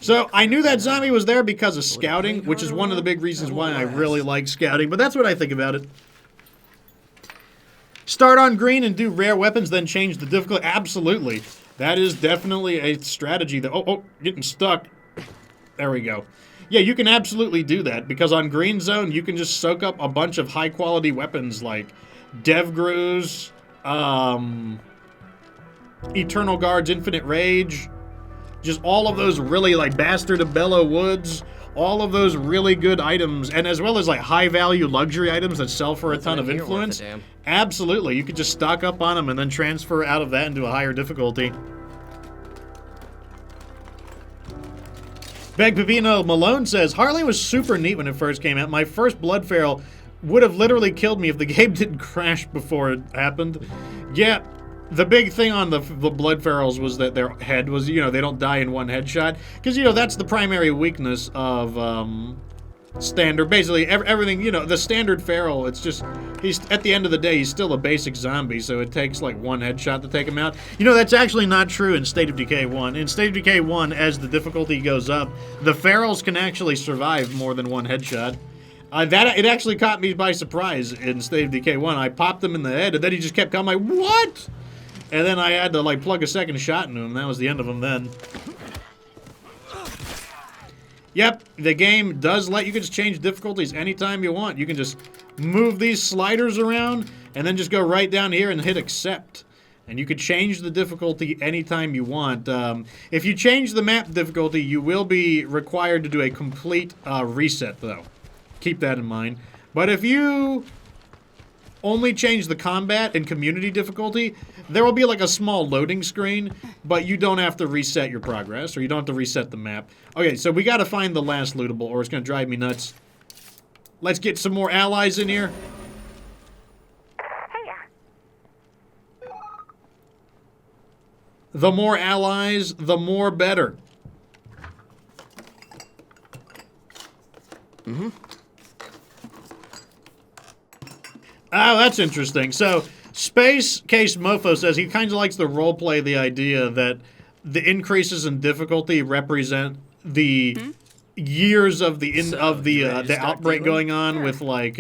So I knew that zombie was there because of scouting, which is one of the big reasons why I really like scouting, but that's what I think about it. Start on green and do rare weapons, then change the difficulty. Absolutely. That is definitely a strategy that... Oh, getting stuck. There we go. Yeah, you can absolutely do that, because on Green Zone, you can just soak up a bunch of high-quality weapons, like Devgru's, Eternal Guard's Infinite Rage, just all of those really, like, Bastard of Bellow Woods, all of those really good items, and as well as, like, high-value luxury items that sell for a ton of influence. Absolutely, you could just stock up on them and then transfer out of that into a higher difficulty. Beg Pepino Malone says, Harley was super neat when it first came out. My first Blood Feral would have literally killed me if the game didn't crash before it happened. Yeah, the big thing on the Blood Ferals was that their head was, you know, they don't die in one headshot. Because, you know, that's the primary weakness of standard. Basically, everything, you know, the standard Feral, it's just, he's, at the end of the day, he's still a basic zombie, so it takes, like, one headshot to take him out. You know, that's actually not true in State of Decay 1. In State of Decay 1, as the difficulty goes up, the Ferals can actually survive more than one headshot. It actually caught me by surprise in State of Decay 1. I popped him in the head, and then he just kept coming, like, what? And then I had to, like, plug a second shot into him. That was the end of him then. Yep, the game does let you can just change difficulties anytime you want. You can just move these sliders around, and then just go right down here and hit accept. And you could change the difficulty anytime you want. If you change the map difficulty, you will be required to do a complete reset, though. Keep that in mind. But if you only change the combat and community difficulty, there will be like a small loading screen, but you don't have to reset your progress, or you don't have to reset the map. Okay, so we gotta find the last lootable, or it's gonna drive me nuts. Let's get some more allies in here. The more allies, the more better. Mm-hmm. Oh, that's interesting. So, Space Case Mofo says he kind of likes to roleplay the idea that the increases in difficulty represent the years of the outbreak going on, with like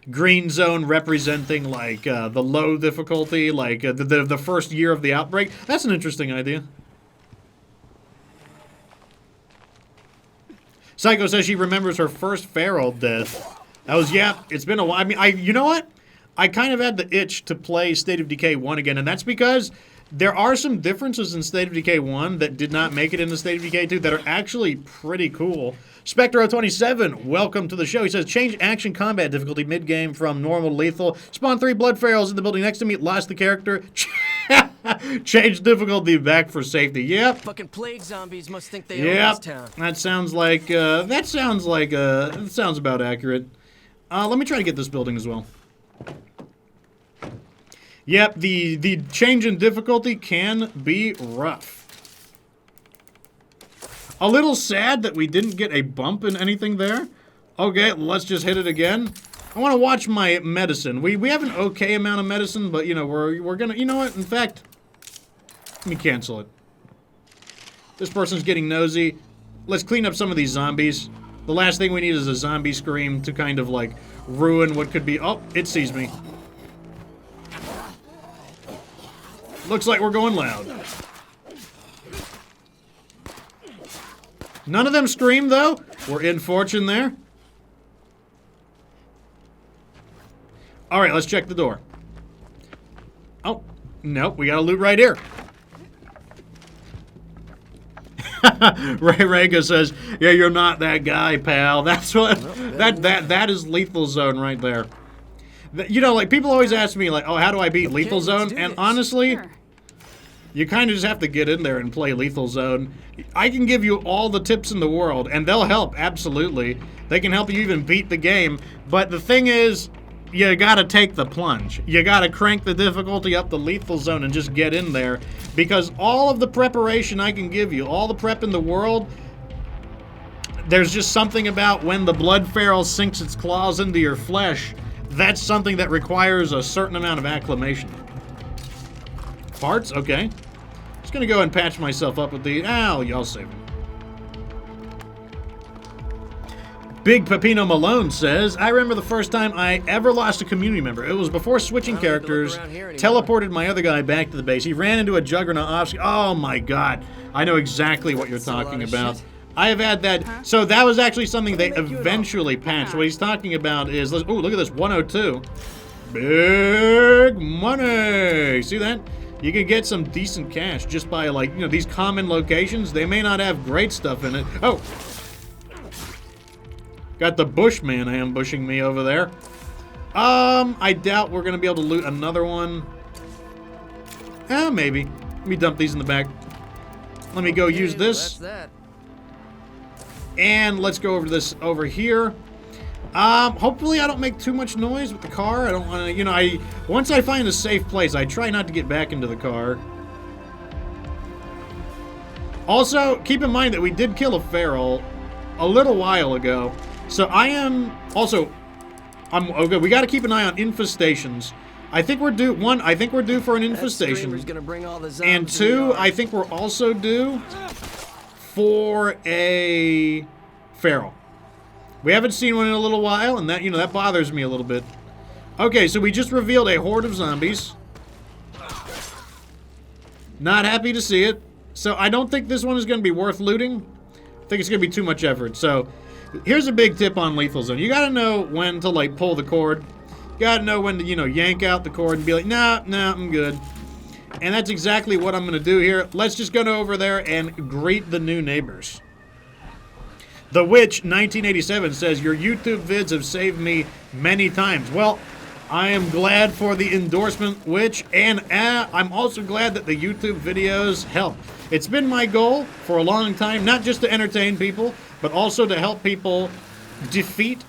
green zone representing like the low difficulty, like the first year of the outbreak. That's an interesting idea. Psycho says she remembers her first feral death. It's been a while. I mean, you know what? I kind of had the itch to play State of Decay 1 again, and that's because there are some differences in State of Decay 1 that did not make it into State of Decay 2 that are actually pretty cool. Spectro27, welcome to the show. He says, change action combat difficulty mid-game from normal to lethal. Spawn 3 blood ferals in the building next to me. Lost the character. Change difficulty back for safety. Yep. Fucking plague zombies must think they own this town. That sounds about accurate. Let me try to get this building as well. Yep, the change in difficulty can be rough. A little sad that we didn't get a bump in anything there. Okay, let's just hit it again. I want to watch my medicine. We have an okay amount of medicine, but you know, we're gonna, you know what? In fact, let me cancel it. This person's getting nosy. Let's clean up some of these zombies. The last thing we need is a zombie scream to kind of like ruin what could be. Oh, it sees me. Looks like we're going loud. None of them scream, though. We're in fortune there. All right, let's check the door. Oh, nope, we got to loot right here. Ray Rega says, "Yeah, you're not that guy, pal." That's what that is lethal zone right there. You know, like people always ask me, like, "Oh, how do I beat lethal zone?" And honestly, you kind of just have to get in there and play lethal zone. I can give you all the tips in the world, and they'll help, absolutely. They can help you even beat the game. But the thing is, you gotta take the plunge. You gotta crank the difficulty up the lethal zone and just get in there. Because all of the preparation I can give you, all the prep in the world, there's just something about when the blood feral sinks its claws into your flesh, that's something that requires a certain amount of acclimation. Parts? Okay. Just gonna go and patch myself up with the... I'll save it. Big Pepino Malone says, I remember the first time I ever lost a community member. It was before switching characters, teleported my other guy back to the base. He ran into a juggernaut off... Oh my god. I know exactly what you're talking about. I have had that... So that was actually something they eventually patched. What he's talking about is... Oh, look at this. 102. Big money! See that? You can get some decent cash just by, like, you know, these common locations. They may not have great stuff in it. Oh! Got the Bushman ambushing me over there. I doubt we're gonna be able to loot another one. Maybe. Let me dump these in the back. Let me go use this. That's that. And let's go over to this over here. Hopefully I don't make too much noise with the car. I don't want to, you know, once I find a safe place, I try not to get back into the car. Also, keep in mind that we did kill a feral a little while ago. So okay, we got to keep an eye on infestations. I think we're due, I think we're due for an infestation. Gonna bring all the And zombies in the 2, yard. I think we're also due for a feral. We haven't seen one in a little while, and that, you know, that bothers me a little bit. Okay, so we just revealed a horde of zombies. Not happy to see it. So I don't think this one is going to be worth looting. I think it's going to be too much effort. So here's a big tip on Lethal Zone. You got to know when to, like, pull the cord. You got to know when to, you know, yank out the cord and be like, nah, I'm good. And that's exactly what I'm going to do here. Let's just go over there and greet the new neighbors. The Witch 1987 says, your YouTube vids have saved me many times. Well, I am glad for the endorsement, Witch, and I'm also glad that the YouTube videos help. It's been my goal for a long time, not just to entertain people, but also to help people defeat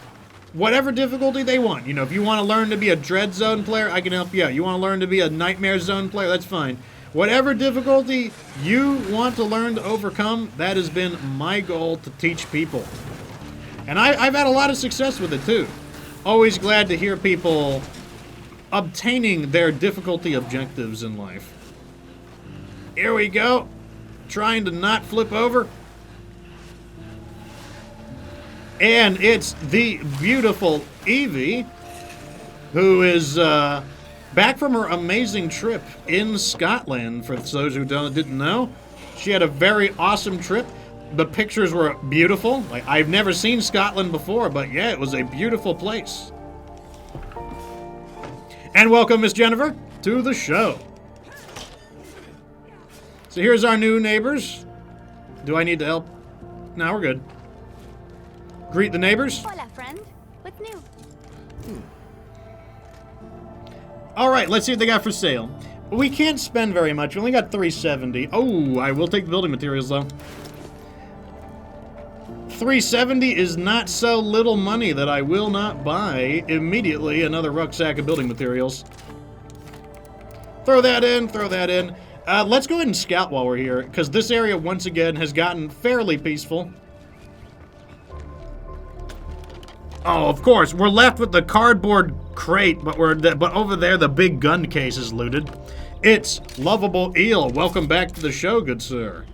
whatever difficulty they want. You know, if you want to learn to be a Dread Zone player, I can help you out. You want to learn to be a Nightmare Zone player, that's fine. Whatever difficulty you want to learn to overcome, that has been my goal to teach people. And I've had a lot of success with it, too. Always glad to hear people obtaining their difficulty objectives in life. Here we go. Trying to not flip over. And it's the beautiful Evie, who is back from her amazing trip in Scotland, for those who didn't know. She had a very awesome trip. The pictures were beautiful. Like, I've never seen Scotland before, but yeah, it was a beautiful place. And welcome, Miss Jennifer, to the show. So here's our new neighbors. Do I need to help? No, we're good. Greet the neighbors. Hola, friend. What's new? All right, let's see what they got for sale. We can't spend very much. We only got $370. Oh, I will take the building materials, though. $370 is not so little money that I will not buy immediately another rucksack of building materials. Throw that in, throw that in. Let's go ahead and scout while we're here, because this area, once again, has gotten fairly peaceful. Oh, of course, we're left with the cardboard crate, but over there, the big gun case is looted. It's Lovable Eel. Welcome back to the show, good sir.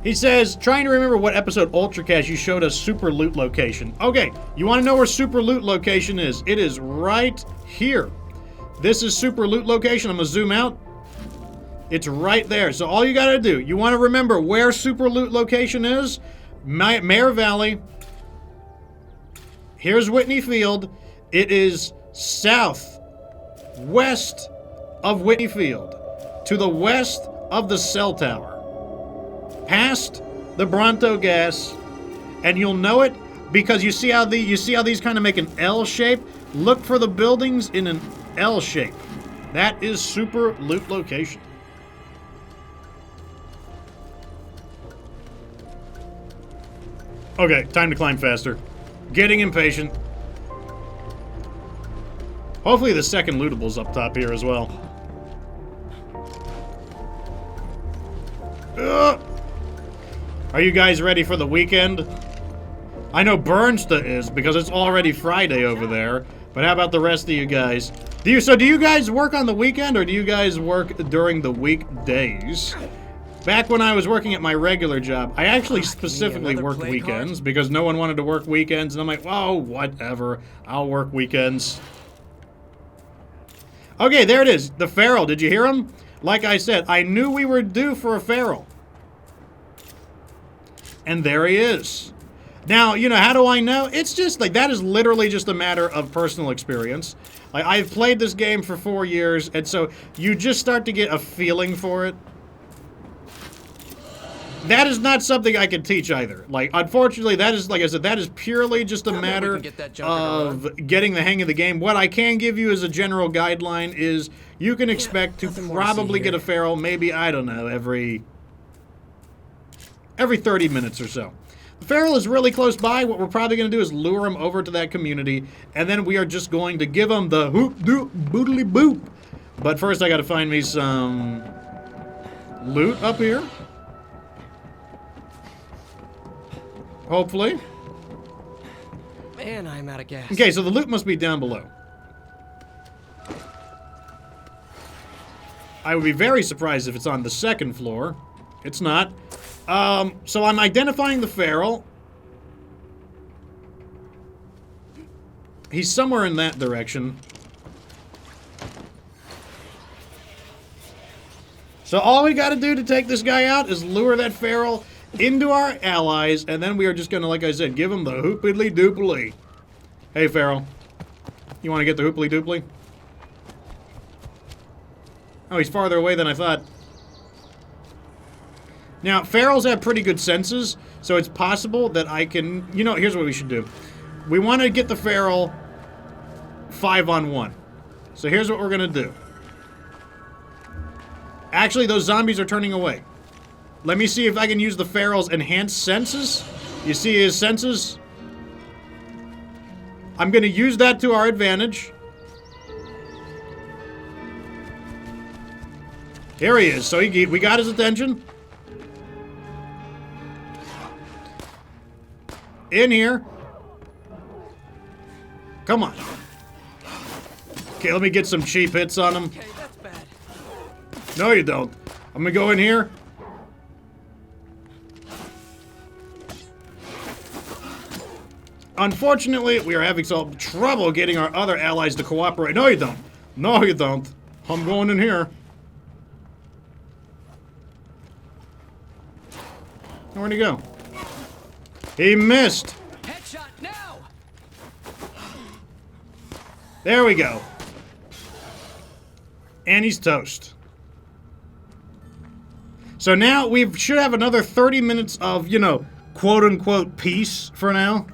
He says, trying to remember what episode Ultracast you showed us Super Loot Location. Okay, you want to know where Super Loot Location is? It is right here. This is Super Loot Location. I'm going to zoom out. It's right there. So all you got to do, you want to remember where Super Loot Location is? Mare Valley. Here's Whitney Field. It is southwest of Whitney Field, to the west of the cell tower, past the Bronto gas, and you'll know it because you see how these kind of make an L shape. Look for the buildings in an L shape. That is Super Loot Location. Okay, time to climb faster. Getting impatient. Hopefully the second lootable's up top here as well. Ugh. Are you guys ready for the weekend? I know Bernsta is, because it's already Friday over there. But how about the rest of you guys? Do you guys work on the weekend, or do you guys work during the weekdays? Back when I was working at my regular job, I actually specifically worked weekends because no one wanted to work weekends, and I'm like, oh, whatever. I'll work weekends. Okay, there it is. The feral. Did you hear him? Like I said, I knew we were due for a feral. And there he is. Now, you know, how do I know? It's just, like, that is literally just a matter of personal experience. Like, I've played this game for 4 years, and so you just start to get a feeling for it. That is not something I can teach either. Like, unfortunately, that is, like I said, that is purely just a matter of getting the hang of the game. What I can give you as a general guideline is you can expect to probably get a feral, maybe, I don't know, every 30 minutes or so. The feral is really close by. What we're probably going to do is lure him over to that community, and then we are just going to give him the hoop-doop boodly boop. But first, I got to find me some loot up here. Hopefully. Man, I'm out of gas. Okay, so the loot must be down below. I would be very surprised if it's on the second floor. It's not. So I'm identifying the feral. He's somewhere in that direction. So all we got to do to take this guy out is lure that feral into our allies, and then we are just going to, like I said, give him the hooply dooply. Hey, feral. You want to get the hooply dooply? Oh, he's farther away than I thought. Now, ferals have pretty good senses, so it's possible that I can... You know, here's what we should do. We want to get the feral 5-on-1. So here's what we're going to do. Actually, those zombies are turning away. Let me see if I can use the feral's enhanced senses. You see his senses? I'm going to use that to our advantage. Here he is. So we got his attention. In here. Come on. Okay, let me get some cheap hits on him. Okay, that's bad. No, you don't. I'm gonna go in here. Unfortunately, we are having some trouble getting our other allies to cooperate. No, you don't. No, you don't. I'm going in here. Where'd he go? He missed. Headshot now. There we go. And he's toast. So now we should have another 30 minutes of, you know, quote-unquote peace for now.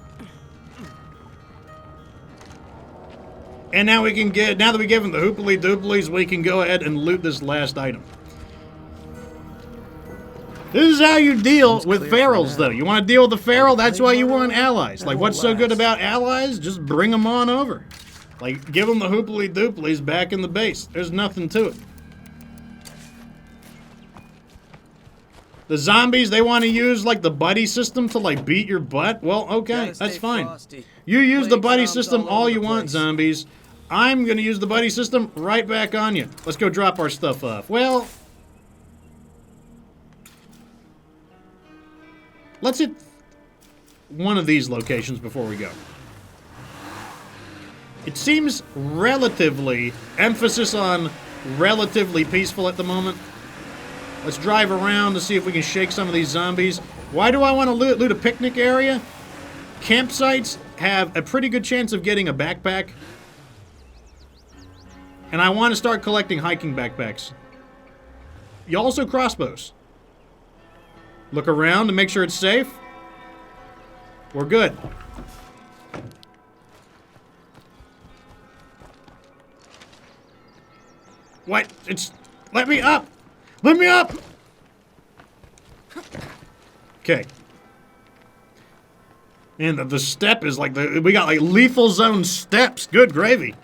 And now we can get, now that we give him the hooply dooplies, we can go ahead and loot this last item. This is how you deal with ferals, though. You want to deal with the feral? That's why you want allies. Like, what's so good about allies? Just bring them on over. Like, give them the hooply dooplies back in the base. There's nothing to it. The zombies, they want to use, like, the buddy system to, like, beat your butt. Well, okay, that's fine. You use the buddy system all you want, zombies. I'm going to use the buddy system right back on you. Let's go drop our stuff off. Well, let's hit one of these locations before we go. It seems relatively, emphasis on relatively peaceful at the moment. Let's drive around to see if we can shake some of these zombies. Why do I want to loot a picnic area? Campsites have a pretty good chance of getting a backpack. And I want to start collecting hiking backpacks. You also crossbows. Look around to make sure it's safe. We're good. What? It's... Let me up! Let me up! Okay. And the step is like we got like lethal zone steps. Good gravy.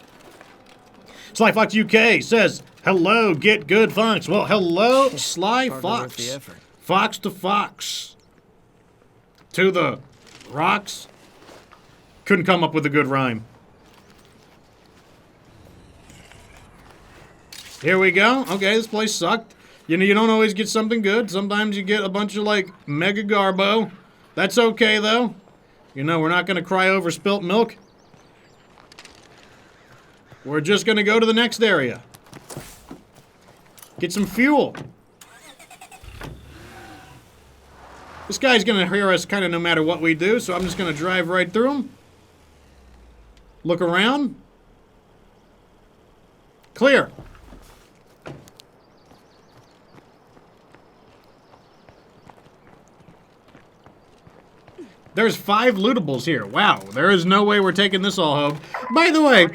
Sly Fox UK says, hello, Git Gud Fox. Well, hello, Sly Fox. Fox to Fox. To the rocks. Couldn't come up with a good rhyme. Here we go. Okay, this place sucked. You know, you don't always get something good. Sometimes you get a bunch of, like, mega garbo. That's okay, though. You know, we're not going to cry over spilt milk. We're just going to go to the next area. Get some fuel. This guy's gonna hear us kind of no matter what we do, so I'm just gonna drive right through him. Look around. Clear. There's 5 lootables here. Wow, there is no way we're taking this all home. By the way,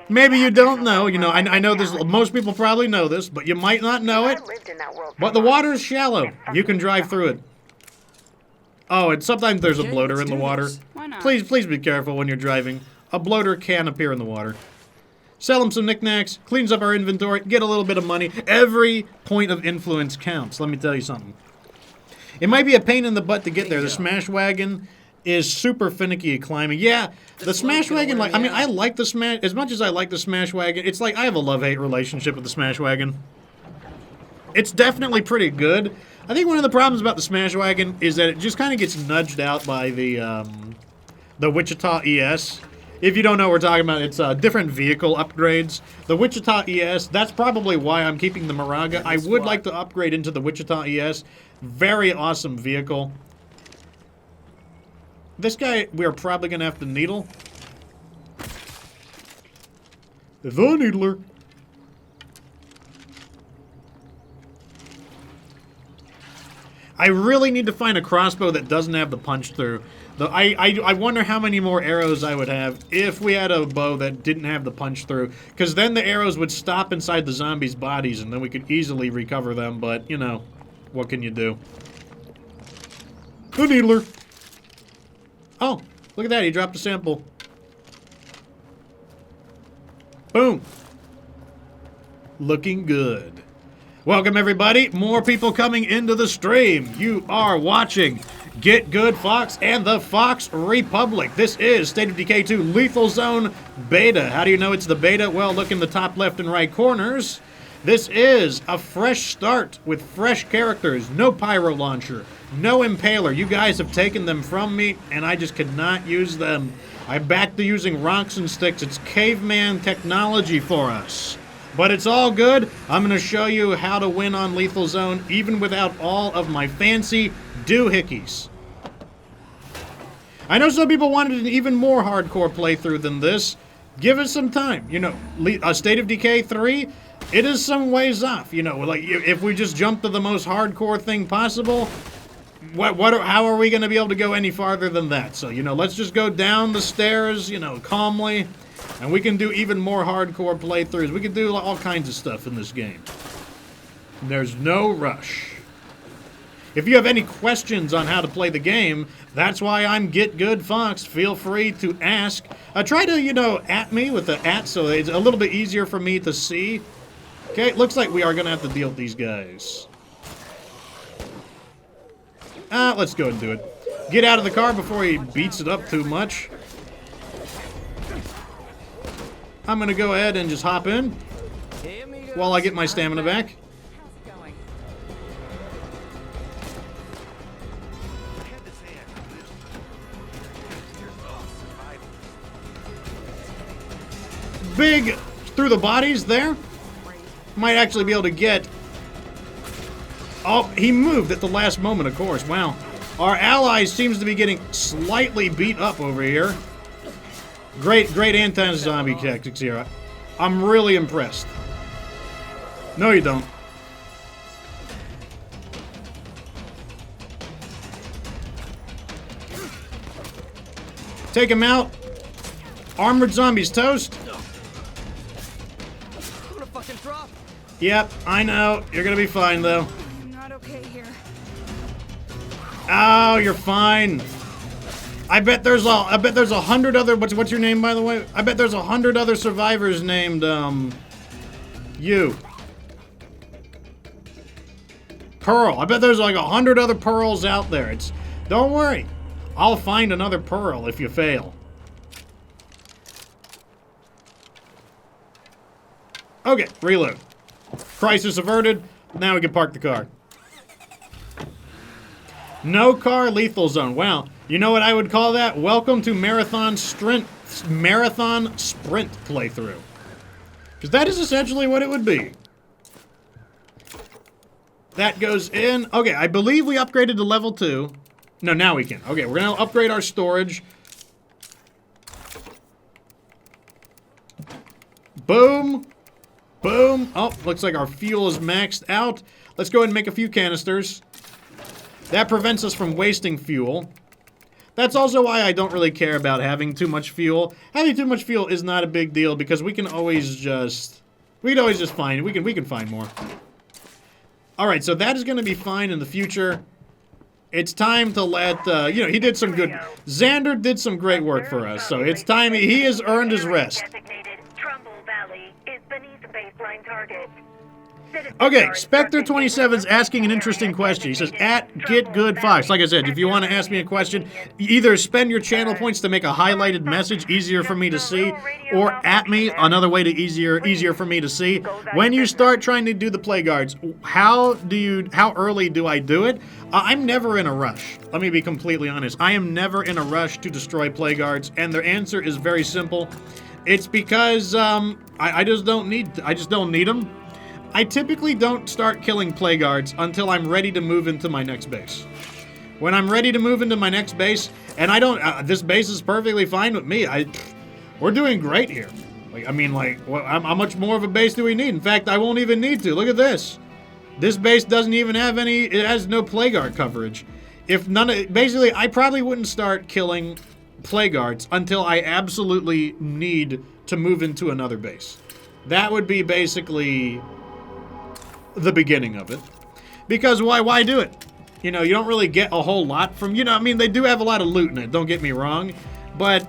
maybe you don't know. You know, I know this. Most people probably know this, but you might not know it. I lived in that world. But the water is shallow. You can drive through it. Oh, and sometimes there's a Okay, bloater let's in the do water. this. Why not? Please be careful when you're driving. A bloater can appear in the water. Sell him some knickknacks, cleans up our inventory, get a little bit of money. Every point of influence counts, let me tell you something. It might be a pain in the butt to get there. The Smash Wagon is super finicky at climbing. Yeah, the Smash Wagon, like, I mean, I like the Smash, as much as I like the Smash Wagon, it's like I have a love-hate relationship with the Smash Wagon. It's definitely pretty good. I think one of the problems about the Smash Wagon is that it just kind of gets nudged out by the Wichita ES. If you don't know what we're talking about, it's different vehicle upgrades. The Wichita ES, that's probably why I'm keeping the Moraga. I would like to upgrade into the Wichita ES. Very awesome vehicle. This guy, we're probably going to have to needle. The needler. I really need to find a crossbow that doesn't have the punch through. I wonder how many more arrows I would have if we had a bow that didn't have the punch through. Because then the arrows would stop inside the zombies' bodies and then we could easily recover them. But, you know, what can you do? The needler. Oh, look at that. He dropped a sample. Boom. Looking good. Welcome, everybody. More people coming into the stream. You are watching Git Gud Fox and the Fox Republic. This is State of Decay 2 Lethal Zone Beta. How do you know it's the beta? Well, look in the top left and right corners. This is a fresh start with fresh characters. No Pyrolauncher, no Impaler. You guys have taken them from me, and I just could not use them. I'm back to using rocks and sticks. It's caveman technology for us. But it's all good. I'm going to show you how to win on Lethal Zone, even without all of my fancy doohickeys. I know some people wanted an even more hardcore playthrough than this. Give us some time. You know, State of Decay 3, it is some ways off. You know, like, if we just jump to the most hardcore thing possible, how are we going to be able to go any farther than that? So, you know, let's just go down the stairs, you know, calmly. And we can do even more hardcore playthroughs. We can do all kinds of stuff in this game. There's no rush. If you have any questions on how to play the game, that's why I'm Git Gud Fox. Feel free to ask. Try to, you know, at me with the @ so it's a little bit easier for me to see. Okay, it looks like we are going to have to deal with these guys. Let's go and do it. Get out of the car before he beats it up too much. I'm going to go ahead and just hop in while I get my stamina back. Big through the bodies there. Might actually be able to get... Oh, he moved at the last moment, of course. Wow. Our ally seems to be getting slightly beat up over here. Great anti-zombie tactics here. I'm really impressed. No, you don't. Take him out. Armored zombies toast. I'm gonna fucking drop. Yep, I know. You're gonna be fine, though. I'm not okay here. Oh, you're fine. I bet there's 100 other. What's your name, by the way? I bet there's 100 other survivors named you. Pearl. I bet there's like 100 other pearls out there. Don't worry. I'll find another pearl if you fail. Okay, reload. Crisis averted. Now we can park the car. No car lethal zone. Wow. You know what I would call that? Welcome to marathon sprint playthrough. Because that is essentially what it would be. That goes in. Okay, I believe we upgraded to level 2. No, now we can. Okay, we're gonna upgrade our storage. Boom. Boom. Oh, looks like our fuel is maxed out. Let's go ahead and make a few canisters. That prevents us from wasting fuel. That's also why I don't really care about having too much fuel. Having too much fuel is not a big deal because we can always just... We can always just find... We can find more. Alright, so that is going to be fine in the future. It's time to let... you know, he did some good... Xander did some great work for us, so it's time... He has earned his rest. Designated Trumbull Valley is beneath the baseline target. Okay, Spectre27 is asking an interesting question. He says, at Git Gud Fox. Like I said, if you want to ask me a question, either spend your channel points to make a highlighted message easier for me to see, or at me, another way to easier for me to see. When you start trying to do the play guards, how early do I do it? I'm never in a rush. Let me be completely honest. I am never in a rush to destroy play guards, and their answer is very simple. It's because I just don't need them. I typically don't start killing play guards until I'm ready to move into my next base. When I'm ready to move into my next base, and I don't, this base is perfectly fine with me. We're doing great here. Like, I mean, like, how much more of a base do we need? In fact, I won't even need to. Look at this. This base doesn't even have any, it has no play guard coverage. If none of, basically, I probably wouldn't start killing play guards until I absolutely need to move into another base. That would be basically the beginning of it. Because why do it? You know, you don't really get a whole lot from, you know, I mean, they do have a lot of loot in it, don't get me wrong, but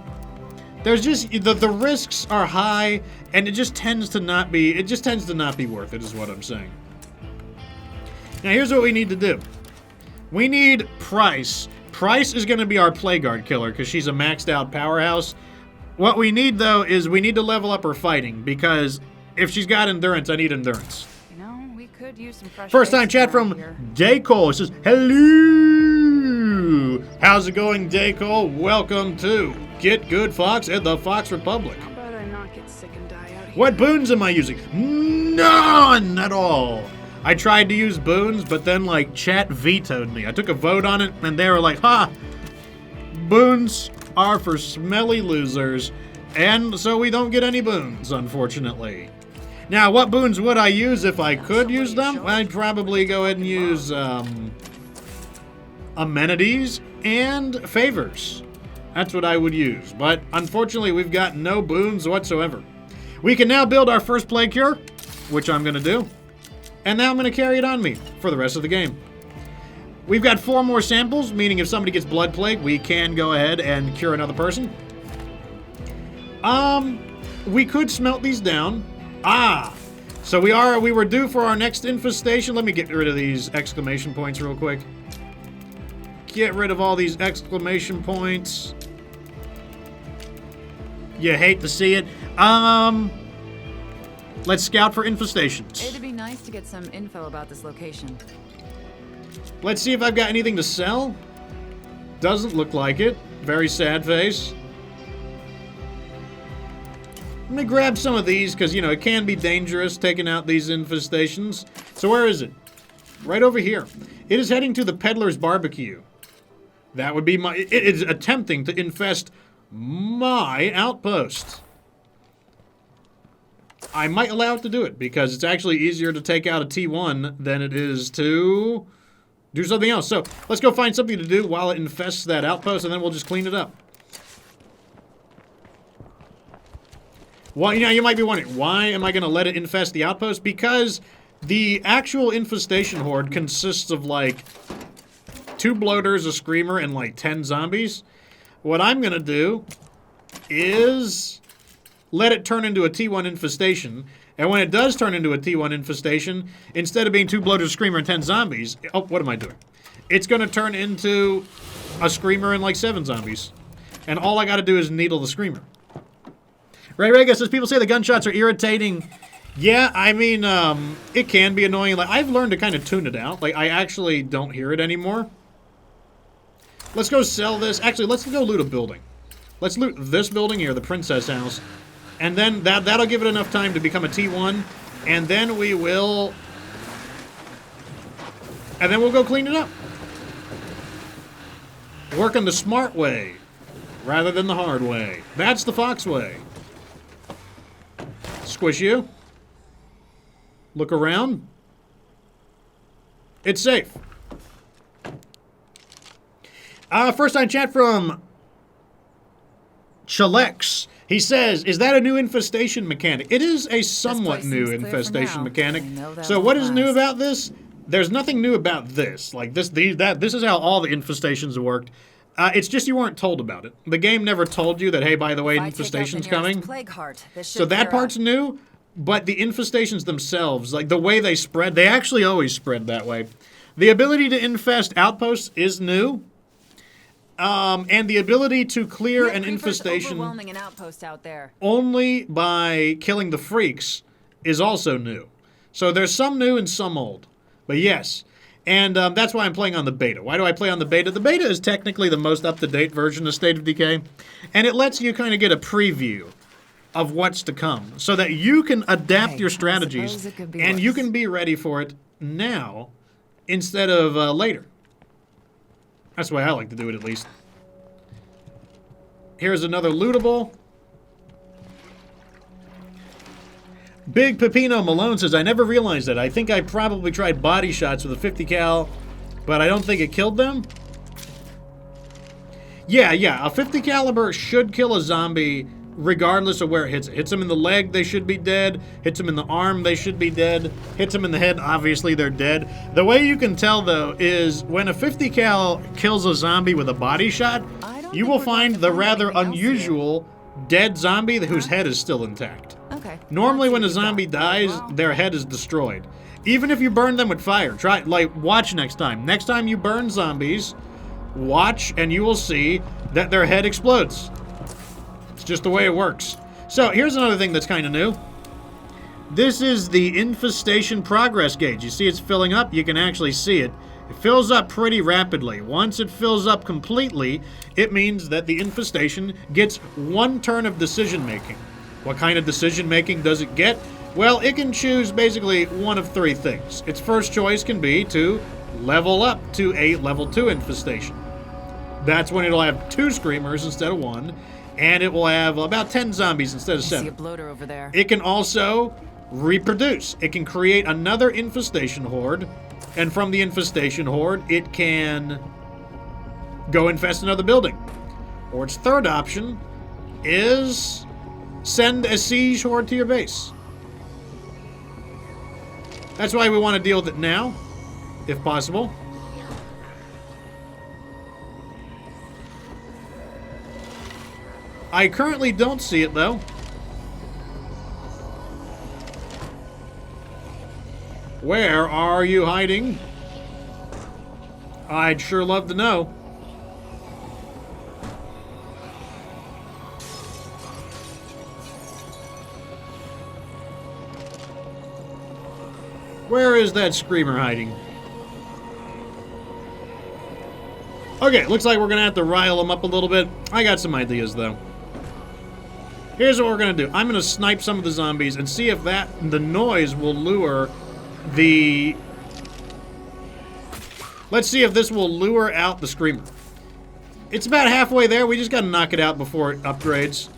there's just, the risks are high, and it just tends to not be worth it, is what I'm saying. Now, here's what we need to do. We need Price. Price is going to be our play guard killer, because she's a maxed out powerhouse. What we need, though, is we need to level up her fighting, because if she's got endurance, I need endurance. Could use some fresh First time chat from Decay. It says, hello. How's it going, Decay? Welcome to Git Gud Fox and the Fox Republic. How about I not get sick and die out here? What boons am I using? None at all. I tried to use boons, but then, like, chat vetoed me. I took a vote on it, and they were like, ha! Boons are for smelly losers, and so we don't get any boons, unfortunately. Now, what boons would I use if I could use them? I'd probably go ahead and use amenities and favors. That's what I would use. But unfortunately, we've got no boons whatsoever. We can now build our first plague cure, which I'm going to do. And now I'm going to carry it on me for the rest of the game. We've got 4 more samples, meaning if somebody gets blood plague, we can go ahead and cure another person. We could smelt these down. So we were due for our next infestation. Let me get rid of these exclamation points real quick. Get rid of all these exclamation points. You hate to see it. Let's scout for infestations. It'd be nice to get some info about this location. Let's see if I've got anything to sell. Doesn't look like it. Very sad face. Let me grab some of these, because, you know, it can be dangerous taking out these infestations. So where is it? Right over here. It is heading to the Peddler's Barbecue. That would be my... It is attempting to infest my outpost. I might allow it to do it, because it's actually easier to take out a T1 than it is to do something else. So let's go find something to do while it infests that outpost, and then we'll just clean it up. Well, you know, you might be wondering, why am I going to let it infest the outpost? Because the actual infestation horde consists of, like, 2 bloaters, a screamer, and, like, 10 zombies. What I'm going to do is let it turn into a T1 infestation. And when it does turn into a T1 infestation, instead of being 2 bloaters, a screamer, and 10 zombies... Oh, what am I doing? It's going to turn into a screamer and, like, 7 zombies. And all I got to do is needle the screamer. Ray Rega says, people say the gunshots are irritating. Yeah, I mean, it can be annoying. Like, I've learned to kind of tune it out. Like, I actually don't hear it anymore. Let's go sell this. Actually, let's go loot a building. Let's loot this building here, the Princess House. And then that'll give it enough time to become a T1. And then we will... And then we'll go clean it up. Working the smart way rather than the hard way. That's the Fox way. Squish you. Look around. It's safe. First on chat from Chalex. He says, is that a new infestation mechanic? It is a somewhat new infestation mechanic. So what is new about this? There's nothing new about this. Like this is how all the infestations worked. It's just you weren't told about it. The game never told you that, hey, by the way, infestation's coming. So that part's new, but the infestations themselves, like the way they spread, they actually always spread that way. The ability to infest outposts is new. And the ability to clear an infestation overwhelming an outpost out there. only by killing the freaks is also new. So there's some new and some old. But yes, and that's why I'm playing on the beta. Why do I play on the beta? The beta is technically the most up-to-date version of State of Decay, and it lets you kind of get a preview of what's to come so that you can adapt your strategies and you can be ready for it now instead of later. That's the way I like to do it, at least. Here's another lootable. Big Pepino Malone says, I never realized that. I think I probably tried body shots with a 50 cal, but I don't think it killed them. Yeah, a 50 caliber should kill a zombie regardless of where it hits it. Hits them in the leg, they should be dead. Hits them in the arm, they should be dead. Hits them in the head, obviously they're dead. The way you can tell, though, is when a 50 cal kills a zombie with a body shot, you will find the rather unusual dead zombie whose head is still intact. Okay. Normally when a zombie dies, their head is destroyed. Even if you burn them with fire. Watch next time. Next time you burn zombies, watch and you will see that their head explodes. It's just the way it works. So here's another thing that's kind of new. This is the infestation progress gauge. You see it's filling up? You can actually see it. It fills up pretty rapidly. Once it fills up completely, it means that the infestation gets one turn of decision making. What kind of decision making does it get? Well, it can choose basically one of three things. Its first choice can be to level up to a level 2 infestation. That's when it'll have 2 screamers instead of 1, and it will have about 10 zombies instead of 7. I see a bloater over there. It can also reproduce. It can create another infestation horde, and from the infestation horde, it can go infest another building. Or its third option is send a siege horde to your base. That's why we want to deal with it now, if possible. I currently don't see it, though. Where are you hiding? I'd sure love to know. Where is that screamer hiding? Okay, looks like we're gonna have to rile them up a little bit. I got some ideas, though. Here's what we're gonna do. I'm gonna snipe some of the zombies and see if the noise will lure the... Let's see if this will lure out the screamer. It's about halfway there. We just gotta knock it out before it upgrades.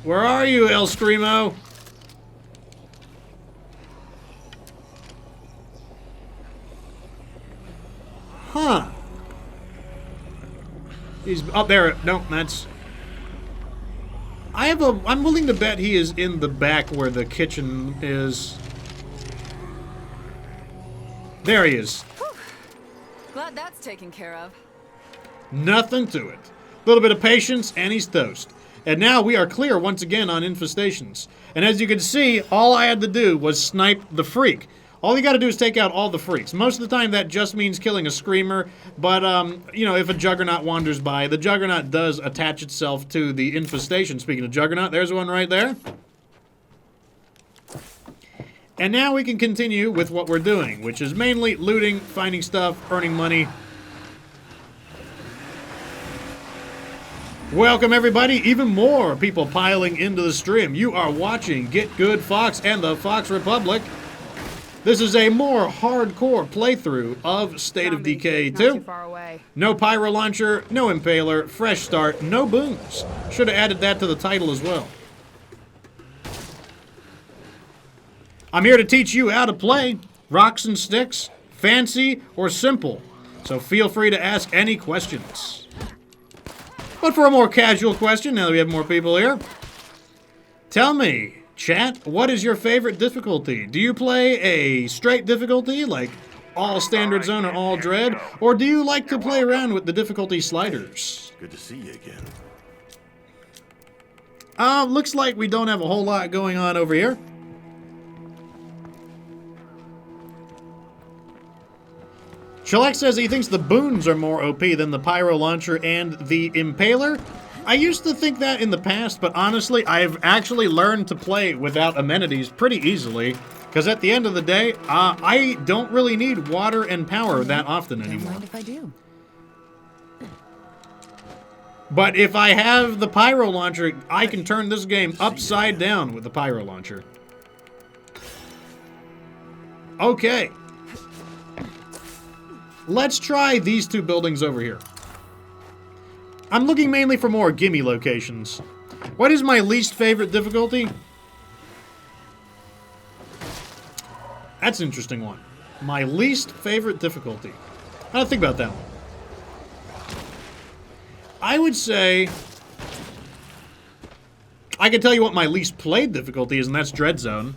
Where are you, El Screamo? Huh. He's up there. No, that's... I'm willing to bet he is in the back where the kitchen is. There he is. Whew. Glad that's taken care of. Nothing to it. A little bit of patience, and he's toast. And now we are clear once again on infestations. And as you can see, all I had to do was snipe the freak. All you gotta do is take out all the freaks. Most of the time that just means killing a screamer, but, you know, if a juggernaut wanders by, the juggernaut does attach itself to the infestation. Speaking of juggernaut, there's one right there. And now we can continue with what we're doing, which is mainly looting, finding stuff, earning money. Welcome, everybody. Even more people piling into the stream. You are watching Git Gud Fox and the Fox Republic. This is a more hardcore playthrough of State of Decay Not too 2. far away. No Pyrolauncher, no Impaler, fresh start, no Boons. Should have added that to the title as well. I'm here to teach you how to play. Rocks and sticks, fancy or simple. So feel free to ask any questions. But for a more casual question, now that we have more people here, tell me, chat, what is your favorite difficulty? Do you play a straight difficulty, like all standard zone or all dread? Or do you like to play around with the difficulty sliders? Good to see you again. Looks like we don't have a whole lot going on over here. Shellac says he thinks the Boons are more OP than the Pyrolauncher and the Impaler. I used to think that in the past, but honestly, I've actually learned to play without amenities pretty easily. Because at the end of the day, I don't really need water and power that often Don't anymore. mind if I do. But if I have the Pyrolauncher, I can turn this game upside down with the Pyrolauncher. Okay. Let's try these two buildings over here. I'm looking mainly for more gimme locations. What is my least favorite difficulty? That's an interesting one. My least favorite difficulty. I don't think about that one. I would say I can tell you what my least played difficulty is, and that's Dread Zone.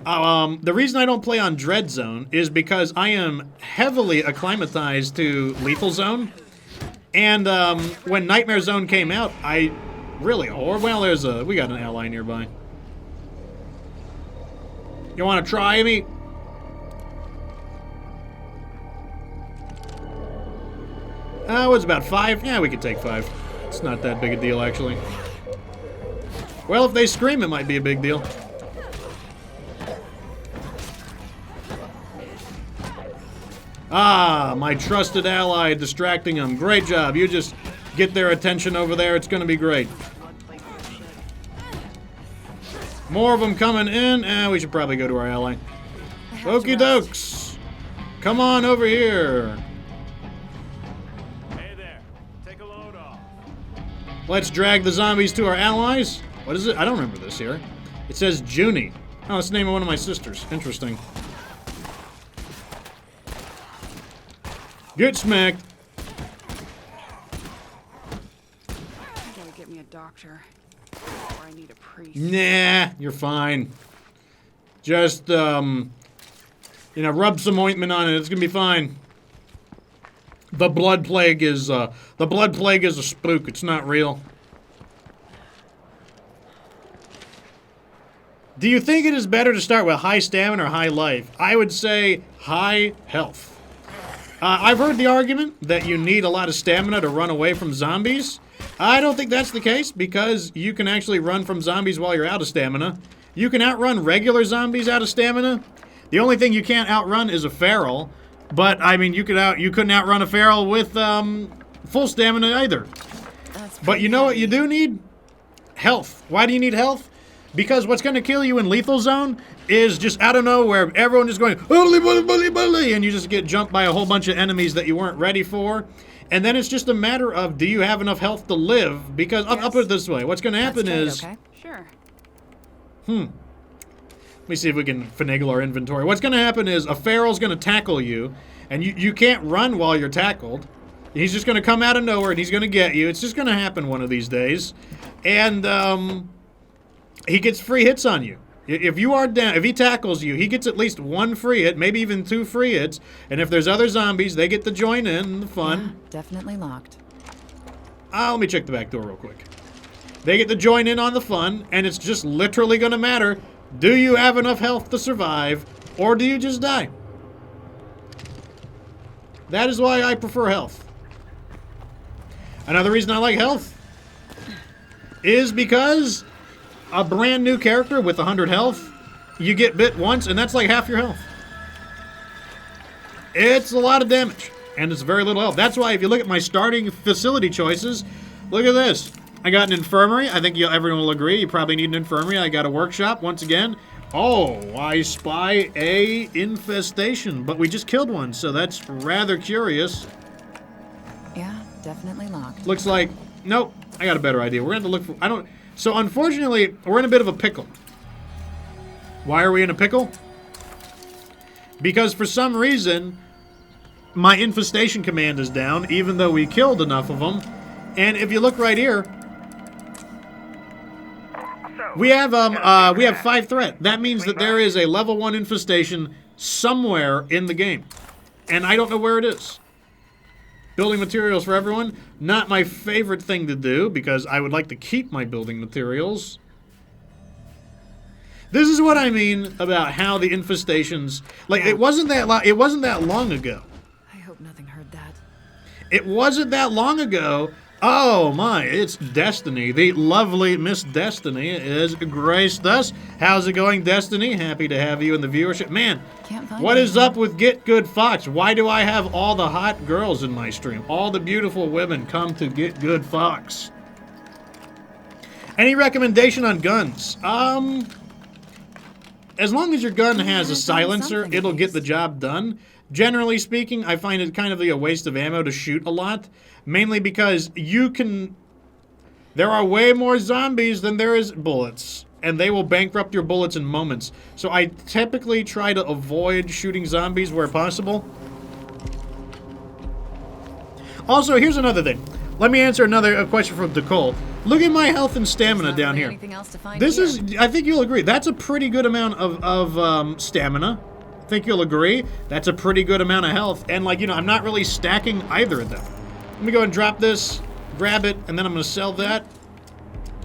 The reason I don't play on Dread Zone is because I am heavily acclimatized to Lethal Zone. And when Nightmare Zone came out, I really... Or, well, we got an ally nearby. You want to try me? What's about 5? Yeah, we could take 5. It's not that big a deal, actually. Well, if they scream, it might be a big deal. Ah, my trusted ally distracting them. Great job. You just get their attention over there. It's going to be great. More of them coming in. We should probably go to our ally. Okie dokes. Come on over here. Hey there. Take a load off. Let's drag the zombies to our allies. What is it? I don't remember this here. It says Junie. Oh, it's the name of one of my sisters. Interesting. Get smacked. I gotta get me a doctor. Or I need a priest. Nah, you're fine. Just, rub some ointment on it. It's gonna be fine. The blood plague is a spook. It's not real. Do you think it is better to start with high stamina or high life? I would say high health. I've heard the argument that you need a lot of stamina to run away from zombies. I don't think that's the case because you can actually run from zombies while you're out of stamina. You can outrun regular zombies out of stamina. The only thing you can't outrun is a feral. But, I mean, you couldn't outrun a feral with full stamina either. But you know what you do need? Health. Why do you need health? Because what's going to kill you in Lethal Zone is just out of nowhere, everyone just going, and you just get jumped by a whole bunch of enemies that you weren't ready for. And then it's just a matter of, do you have enough health to live? Because, I'll put it this way, what's going to happen is... Okay. Sure. Let me see if we can finagle our inventory. What's going to happen is a feral's going to tackle you, and you can't run while you're tackled. He's just going to come out of nowhere, and he's going to get you. It's just going to happen one of these days. And, he gets free hits on you. If you are down, if he tackles you, he gets at least 1 free hit, maybe even 2 free hits. And if there's other zombies, they get to join in the fun. Yeah, definitely locked. Let me check the back door real quick. They get to join in on the fun, and it's just literally going to matter, do you have enough health to survive, or do you just die? That is why I prefer health. Another reason I like health is because a brand new character with 100 health, you get bit once, and that's like half your health. It's a lot of damage, and it's very little health. That's why if you look at my starting facility choices, look at this. I got an infirmary. I think everyone will agree. You probably need an infirmary. I got a workshop, once again. Oh, I spy a infestation, but we just killed one, so that's rather curious. Yeah, definitely locked. Looks like, nope, I got a better idea. We're gonna have to look for, so unfortunately, we're in a bit of a pickle. Why are we in a pickle? Because for some reason, my infestation command is down, even though we killed enough of them. And if you look right here, we have 5 threat. That means that there is a level 1 infestation somewhere in the game. And I don't know where it is. Building materials for everyone. Not my favorite thing to do because I would like to keep my building materials. This is what I mean about how the infestations, like it wasn't that long ago. I hope nothing heard that. It wasn't that long ago. Oh my, it's Destiny. The lovely Miss Destiny is graced us. How's it going, Destiny? Happy to have you in the viewership. Man, Can't find what is anything. up with Git Good Fox? Why do I have all the hot girls in my stream? All the beautiful women come to Git Good Fox. Any recommendation on guns? As long as your gun has a silencer, something, it'll at get the least. job done. Generally speaking, I find it kind of a waste of ammo to shoot a lot. Mainly because there are way more zombies than there is bullets. And they will bankrupt your bullets in moments. So I typically try to avoid shooting zombies where possible. Also, here's another thing. Let me answer a question from Decay. Look at my health and stamina Not down really here. anything else to find This here. is, I think you'll agree, that's a pretty good amount of stamina. I think you'll agree. That's a pretty good amount of health. And, like, you know, I'm not really stacking either of them. Let me go and drop this, grab it, and then I'm going to sell that.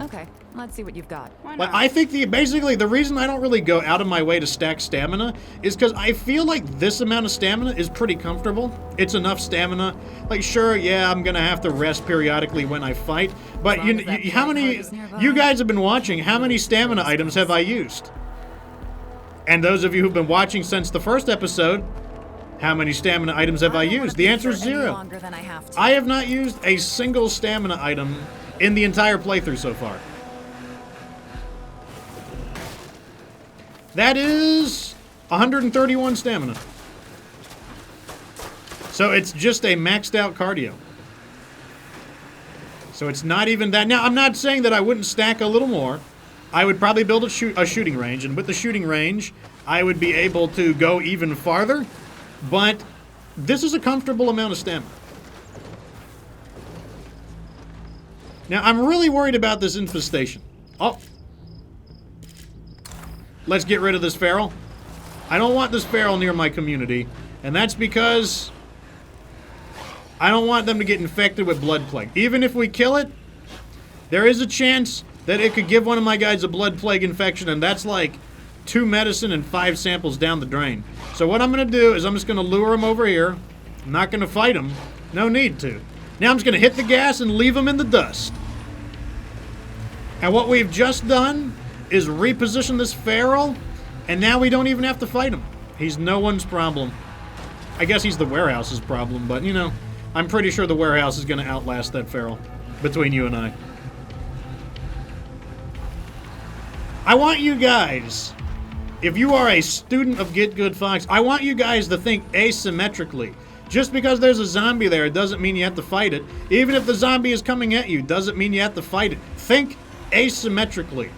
Okay, let's see what you've got. Why Like, not? I think basically the reason I don't really go out of my way to stack stamina is because I feel like this amount of stamina is pretty comfortable. It's enough stamina. Like, sure, yeah, I'm gonna have to rest periodically when I fight, but As long as that how plague many? heart is nearby. You guys have been watching. How many stamina items have I used? And those of you who've been watching since the first episode, how many stamina items have I don't wanna used? be The answer is here any 0. longer than I have to. I have not used a single stamina item in the entire playthrough so far. That is 131 stamina. So it's just a maxed out cardio. So it's not even that. Now, I'm not saying that I wouldn't stack a little more. I would probably build a shooting range, and with the shooting range, I would be able to go even farther. But this is a comfortable amount of stamina. Now, I'm really worried about this infestation. Oh. Let's get rid of this feral. I don't want this feral near my community, and that's because I don't want them to get infected with blood plague. Even if we kill it, there is a chance that it could give one of my guys a blood plague infection, and that's like 2 medicine and 5 samples down the drain. So what I'm going to do is I'm just going to lure him over here. I'm not going to fight him. No need to. Now I'm just going to hit the gas and leave him in the dust. And what we've just done is reposition this feral, and now we don't even have to fight him. He's no one's problem. I guess he's the warehouse's problem, but, you know, I'm pretty sure the warehouse is going to outlast that feral between you and I. I want you guys, if you are a student of Git Good Fox, I want you guys to think asymmetrically. Just because there's a zombie there doesn't mean you have to fight it. Even if the zombie is coming at you doesn't mean you have to fight it. Think asymmetrically.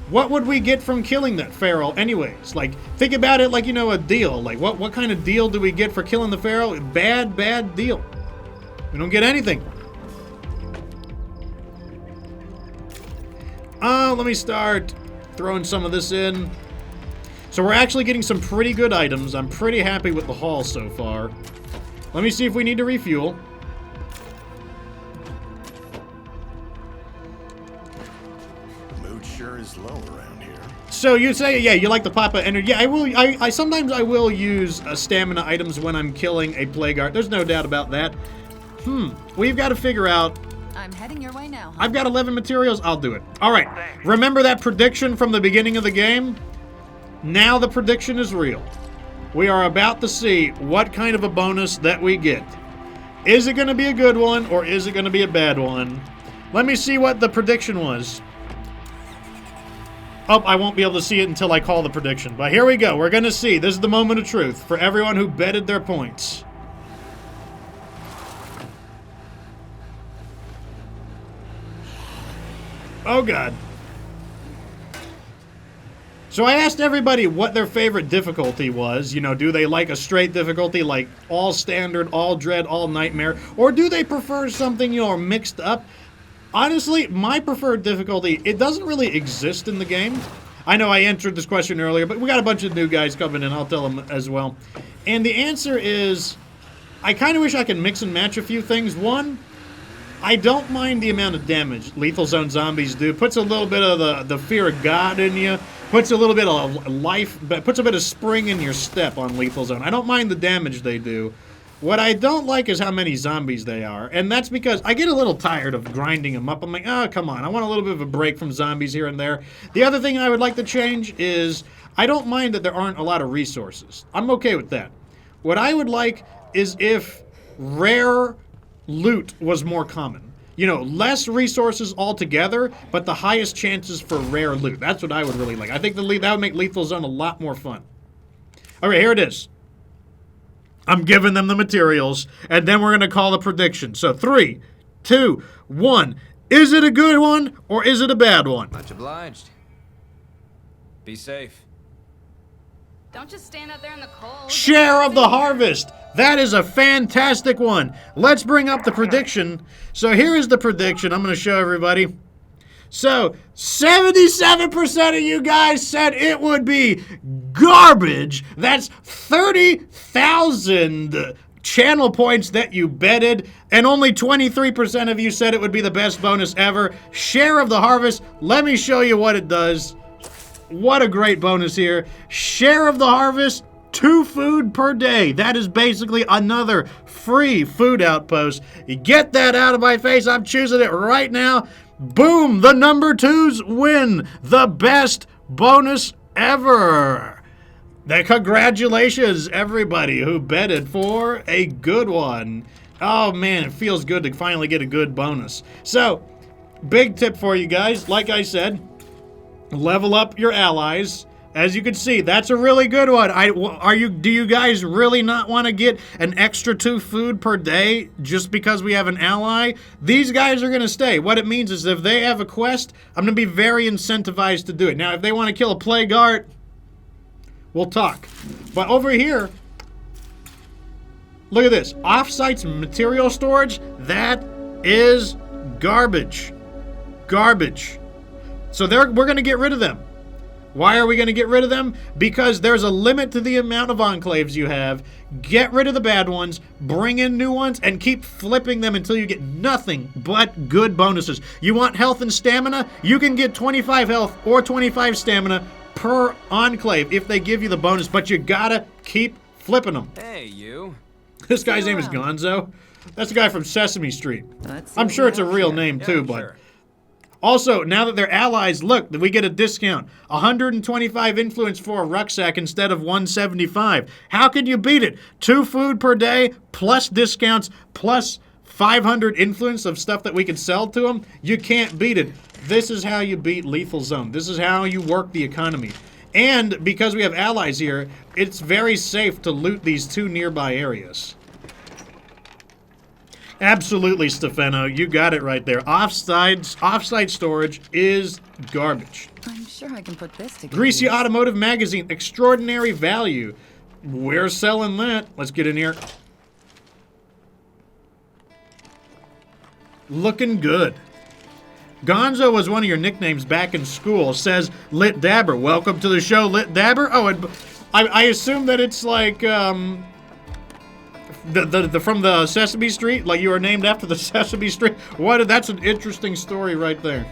What would we get from killing that feral anyways? Like, think about it like, you know, a deal. Like, what kind of deal do we get for killing the feral? Bad deal. We don't get anything. Let me start throwing some of this in. So we're actually getting some pretty good items. I'm pretty happy with the haul so far. Let me see if we need to refuel. The mood sure is low around here. So you say, yeah, you like the pop-up energy. Yeah, I will. I sometimes I will use stamina items when I'm killing a plague art. There's no doubt about that. We've got to figure out. I'm heading your way now. I've got 11 materials. I'll do it. All right. Remember that prediction from the beginning of the game? Now the prediction is real. We are about to see what kind of a bonus that we get. Is it going to be a good one or is it going to be a bad one? Let me see what the prediction was. Oh, I won't be able to see it until I call the prediction. But here we go. We're going to see. This is the moment of truth for everyone who betted their points. Oh, God. So I asked everybody what their favorite difficulty was. You know, do they like a straight difficulty like all standard, all dread, all nightmare? Or do they prefer something, you know, mixed up? Honestly, my preferred difficulty, it doesn't really exist in the game. I know I answered this question earlier, but we got a bunch of new guys coming in. I'll tell them as well. And the answer is, I kind of wish I could mix and match a few things. One, I don't mind the amount of damage Lethal Zone zombies do. Puts a little bit of the fear of God in you. Puts a little bit of life, but puts a bit of spring in your step on Lethal Zone. I don't mind the damage they do. What I don't like is how many zombies they are, and that's because I get a little tired of grinding them up. I'm like, oh, come on, I want a little bit of a break from zombies here and there. The other thing I would like to change is I don't mind that there aren't a lot of resources. I'm okay with that. What I would like is if rare loot was more common. You know, less resources altogether, but the highest chances for rare loot. That's what I would really like. I think that would make Lethal Zone a lot more fun. All right, here it is. I'm giving them the materials, and then we're going to call a prediction. So 3, 2, 1. Is it a good one, or is it a bad one? Much obliged. Be safe. Don't just stand out there in the cold. Share of the harvest. That is a fantastic one. Let's bring up the prediction. So here is the prediction. I'm going to show everybody. So 77% of you guys said it would be garbage. That's 30,000 channel points that you betted, and only 23% of you said it would be the best bonus ever. Share of the harvest. Let me show you what it does. What a great bonus here. Share of the harvest, 2 food per day. That is basically another free food outpost. You get that out of my face. I'm choosing it right now. Boom! The number 2s win the best bonus ever. Congratulations, everybody who betted for a good one. Oh, man, it feels good to finally get a good bonus. So, big tip for you guys. Like I said, level up your allies. As you can see, that's a really good one. Do you guys really not want to get an extra 2 food per day just because we have an ally? These guys are going to stay. What it means is if they have a quest, I'm going to be very incentivized to do it. Now, if they want to kill a plague art, we'll talk. But over here, look at this. Off-site's material storage, that is garbage. Garbage. So we're going to get rid of them. Why are we going to get rid of them? Because there's a limit to the amount of enclaves you have. Get rid of the bad ones, bring in new ones, and keep flipping them until you get nothing but good bonuses. You want health and stamina? You can get 25 health or 25 stamina per enclave if they give you the bonus, but you gotta keep flipping them. Hey, you. This guy's name is Gonzo. That's the guy from Sesame Street. I'm sure it's a real name too, but... Sure. Also, now that they're allies, look, we get a discount. 125 influence for a rucksack instead of 175. How can you beat it? 2 food per day, plus discounts, plus 500 influence of stuff that we can sell to them. You can't beat it. This is how you beat Lethal Zone. This is how you work the economy. And because we have allies here, it's very safe to loot these 2 nearby areas. Absolutely, Stefano. You got it right there. Off-site storage is garbage. I'm sure I can put this together. Greasy Automotive Magazine, extraordinary value. We're selling that. Let's get in here. Looking good. Gonzo was one of your nicknames back in school. Says Lit Dabber. Welcome to the show, Lit Dabber. Oh, and I assume that it's like from the Sesame Street, like you were named after the Sesame Street. That's an interesting story right there.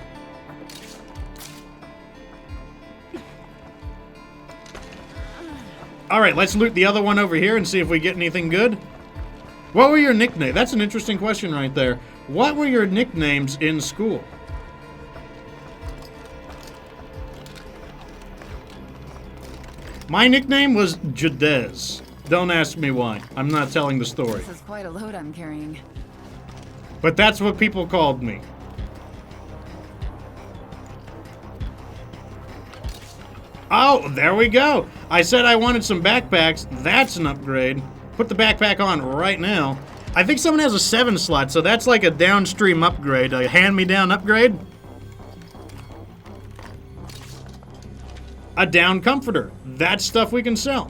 All right, let's loot the other one over here and see if we get anything good. What were your nicknames? That's an interesting question right there. What were your nicknames in school? My nickname was Jadez. Don't ask me why. I'm not telling the story. This is quite a load I'm carrying. But that's what people called me. Oh, there we go. I said I wanted some backpacks. That's an upgrade. Put the backpack on right now. I think someone has a 7 slot, so that's like a downstream upgrade, a hand-me-down upgrade. A down comforter. That's stuff we can sell.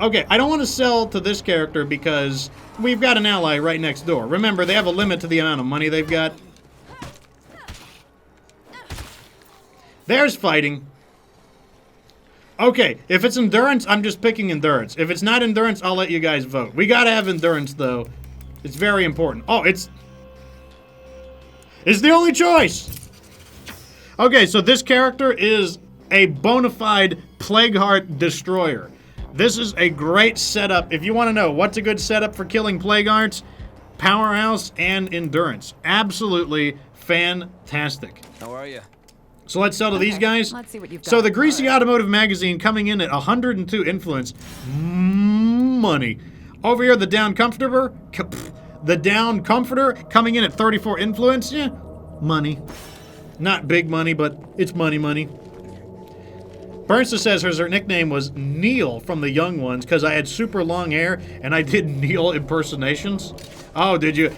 Okay, I don't want to sell to this character because we've got an ally right next door. Remember, they have a limit to the amount of money they've got. There's fighting. Okay, if it's endurance, I'm just picking endurance. If it's not endurance, I'll let you guys vote. We gotta have endurance, though. It's very important. Oh, it's the only choice! Okay, so this character is a bona fide Plague Heart Destroyer. This is a great setup. If you want to know what's a good setup for killing Plague Hearts, Powerhouse and Endurance. Absolutely fantastic. How are you? So let's sell to these guys. Let's see what you've got. So the Greasy Automotive Magazine coming in at 102 influence. Money. Over here, the Down Comforter. The Down Comforter coming in at 34 influence. Yeah, money. Not big money, but it's money. Bernsta says her nickname was Neil from the Young Ones because I had super long hair and I did Neil impersonations. Oh, did you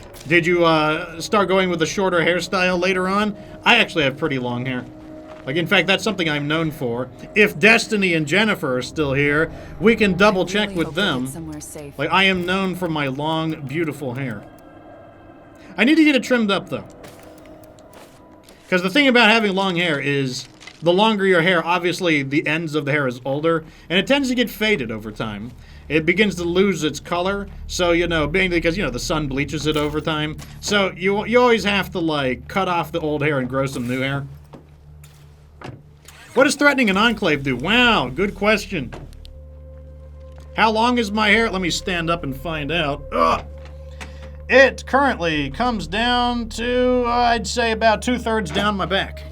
start going with a shorter hairstyle later on? I actually have pretty long hair. Like, in fact, that's something I'm known for. If Destiny and Jennifer are still here, we can double check really with hope we them. get somewhere safe. Like, I am known for my long, beautiful hair. I need to get it trimmed up, though. Because the thing about having long hair is, the longer your hair, obviously the ends of the hair is older, and it tends to get faded over time. It begins to lose its color, so, you know, mainly because, you know, the sun bleaches it over time. So, you always have to, like, cut off the old hair and grow some new hair. What does threatening an Enclave do? Wow, good question. How long is my hair? Let me stand up and find out. Ugh. It currently comes down to, I'd say, about 2/3 down my back.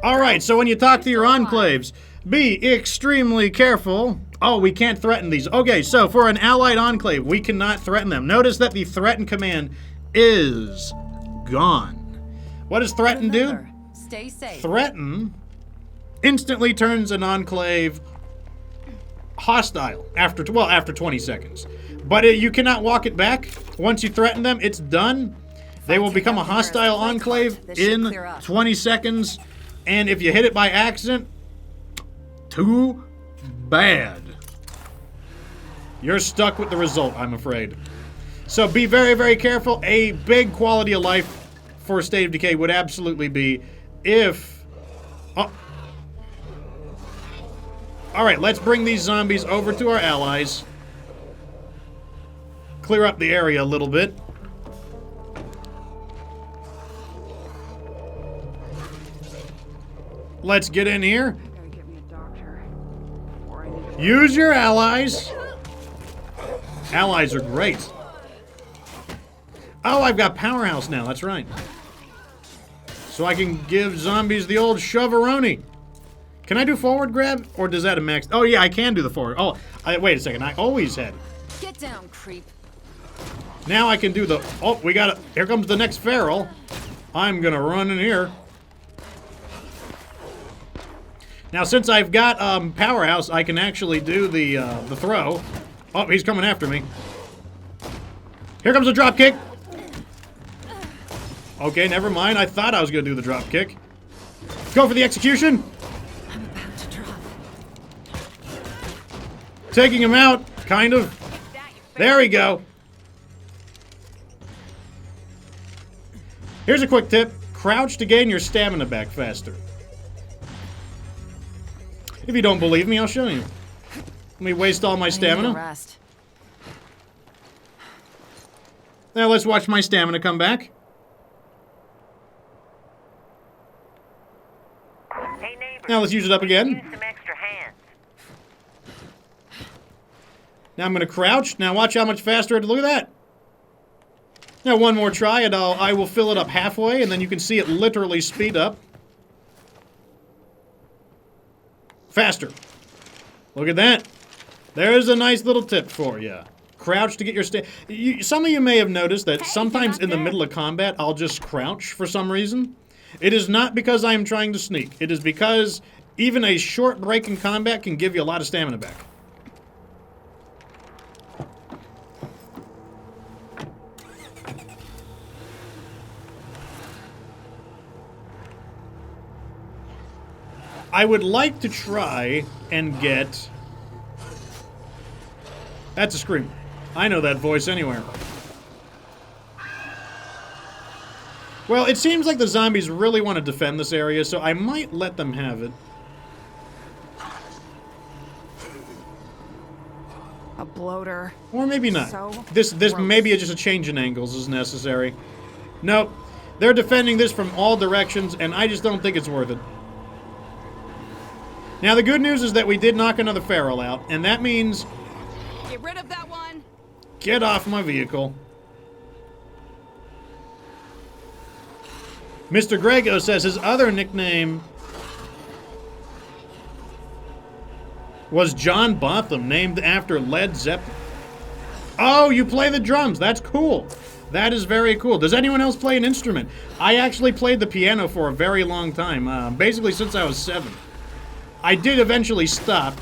Alright, so when you talk to your Enclaves, be extremely careful. Oh, we can't threaten these. Okay, so for an allied Enclave, we cannot threaten them. Notice that the threaten command is gone. What does threaten do? Remember, stay safe. Threaten instantly turns an Enclave hostile after 20 seconds. But you cannot walk it back. Once you threaten them, it's done. They will become a hostile Enclave in 20 seconds. And if you hit it by accident, too bad. You're stuck with the result, I'm afraid. So be very, very careful. A big quality of life for State of Decay would absolutely be if... Oh. Alright, let's bring these zombies over to our allies. Clear up the area a little bit. Let's get in here. Gotta get me a doctor. Or I need to... Use your allies. Allies are great. Oh, I've got Powerhouse now. That's right. So I can give zombies the old shoveroni. Can I do forward grab? Or does that a max? Oh, yeah, I can do the forward. Oh, wait a second. I always had it. Get down, creep. Now I can do the... Oh, we got it. Here comes the next feral. I'm going to run in here. Now, since I've got Powerhouse, I can actually do the throw. Oh, he's coming after me. Here comes the drop kick. Okay, never mind. I thought I was going to do the drop kick. Go for the execution. I'm about to drop. Taking him out, kind of. There we go. Here's a quick tip. Crouch to gain your stamina back faster. If you don't believe me, I'll show you. Let me waste all my I need a stamina. rest. Now let's watch my stamina come back. Hey, neighbor. Now let's use it up again. Use some extra hands. Now I'm going to crouch. Now watch how much faster it. Look at that. Now one more try and I will fill it up halfway and then you can see it literally speed up. Faster. Look at that. There's a nice little tip for you. Crouch to get your some of you may have noticed that sometimes in the middle of combat, I'll just crouch for some reason. It is not because I am trying to sneak. It is because even a short break in combat can give you a lot of stamina back. I would like to try and get... That's a scream. I know that voice anywhere. Well, it seems like the zombies really want to defend this area, so I might let them have it. A bloater. Or maybe not. So This gross. maybe just a change in angles is necessary. Nope. They're defending this from all directions, and I just don't think it's worth it. Now, the good news is that we did knock another feral out, and that means... Get rid of that one. Get off my vehicle. Mr. Grego says his other nickname was John Botham, named after Led Zeppelin. Oh, you play the drums. That's cool. That is very cool. Does anyone else play an instrument? I actually played the piano for a very long time, basically since I was 7. I did eventually stop,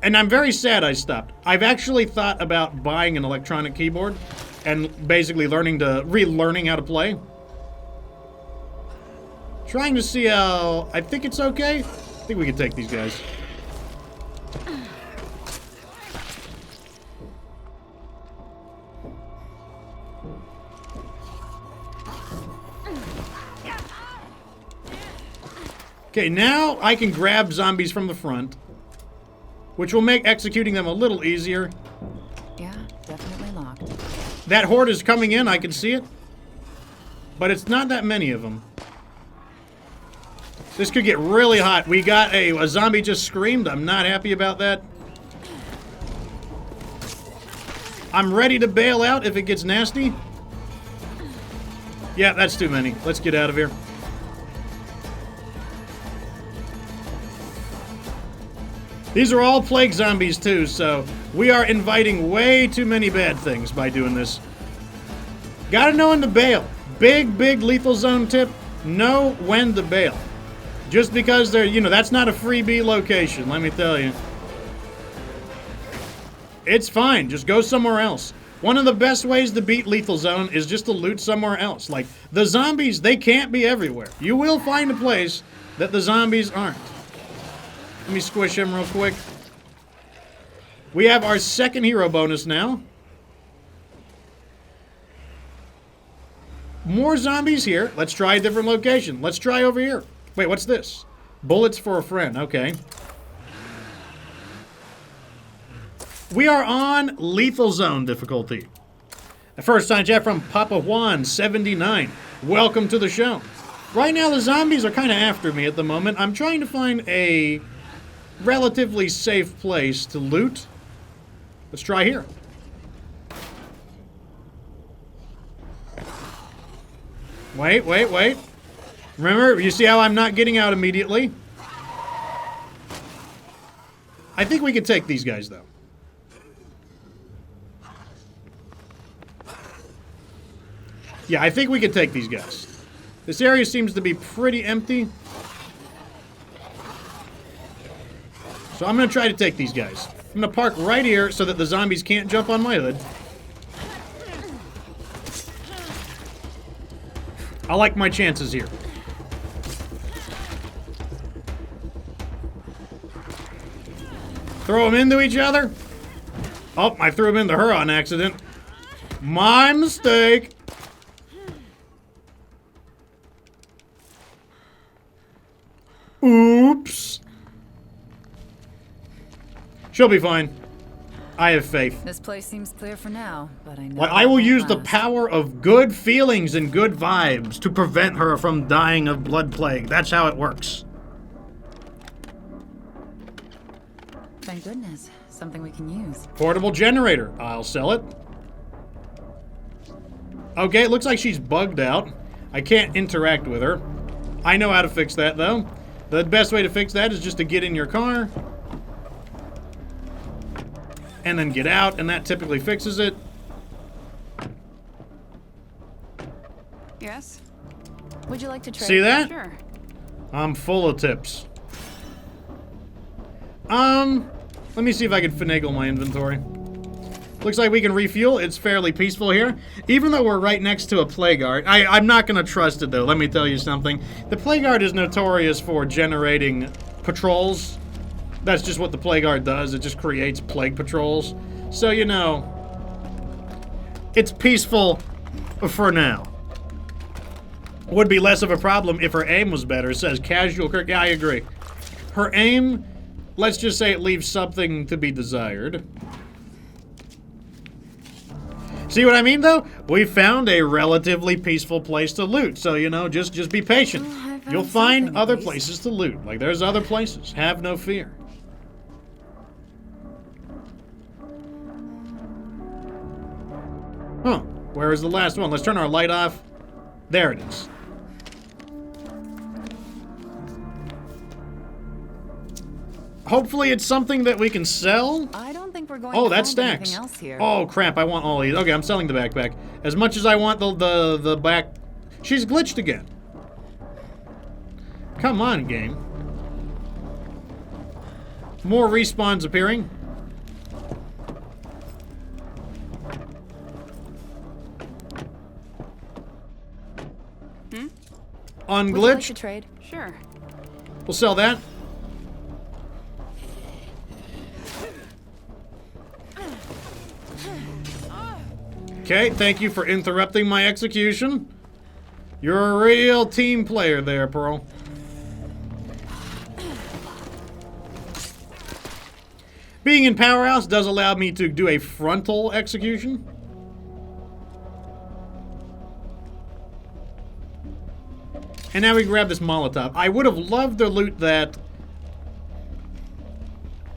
and I'm very sad I stopped. I've actually thought about buying an electronic keyboard and basically relearning how to play. Trying to see how... I think it's okay. I think we can take these guys. Okay, now I can grab zombies from the front, which will make executing them a little easier. Yeah, definitely locked. That horde is coming in, I can see it. But it's not that many of them. This could get really hot. We got a zombie just screamed. I'm not happy about that. I'm ready to bail out if it gets nasty. Yeah, that's too many. Let's get out of here. These are all plague zombies too, so we are inviting way too many bad things by doing this. Gotta know when to bail. Big lethal zone tip, know when to bail. Just because they're, that's not a freebie location, let me tell you. It's fine, just go somewhere else. One of the best ways to beat lethal zone is just to loot somewhere else. Like, the zombies, they can't be everywhere. You will find a place that the zombies aren't. Let me squish him real quick. We have our second hero bonus now. More zombies here. Let's try a different location. Let's try over here. Wait, what's this? Bullets for a friend. Okay. We are on lethal zone difficulty. The first time chat from Papa Juan 79. Welcome to the show. Right now the zombies are kind of after me at the moment. I'm trying to find a relatively safe place to loot. Let's try here. Wait. Remember, you see how I'm not getting out immediately? I think we can take these guys, though. Yeah, I think we can take these guys. This area seems to be pretty empty. So I'm going to try to take these guys. I'm going to park right here so that the zombies can't jump on my hood. I like my chances here. Throw them into each other. Oh, I threw them into her on accident. My mistake. Oops. She'll be fine. I have faith. This place seems clear for now, but I know. Well, I will use the power of good feelings and good vibes to prevent her from dying of blood plague. That's how it works. Thank goodness. Something we can use. Portable generator. I'll sell it. Okay, it looks like she's bugged out. I can't interact with her. I know how to fix that, though. The best way to fix that is just to get in your car. and then get out, and that typically fixes it. Yes? Would you like to trade? See that? Sure. I'm full of tips. Let me see if I can finagle my inventory. Looks like we can refuel. It's fairly peaceful here. Even though we're right next to a plague guard. I'm not going to trust it, though. Let me tell you something. The plague guard is notorious for generating patrols. That's just what the plague guard does. It just creates plague patrols. So, you know, it's peaceful for now. Would be less of a problem if her aim was better. It says casual. Yeah, I agree. Her aim, let's just say it leaves something to be desired. See what I mean, though? We found a relatively peaceful place to loot. So, you know, just be patient. Oh, You'll find other places to loot. Like, there's other places. Have no fear. Huh. Where is the last one? Let's turn our light off. There it is. Hopefully it's something that we can sell. I don't think we're going Oh, to that find stacks. anything else here. Oh, crap. I want all these. Okay, I'm selling the backpack. As much as I want the back... She's glitched again. Come on, game. More respawns appearing. Would you like Unglitched. to trade? Sure. We'll sell that. Okay, thank you for interrupting my execution. You're a real team player there, Pearl. Being in Powerhouse does allow me to do a frontal execution. And now we grab this Molotov. I would have loved to loot that...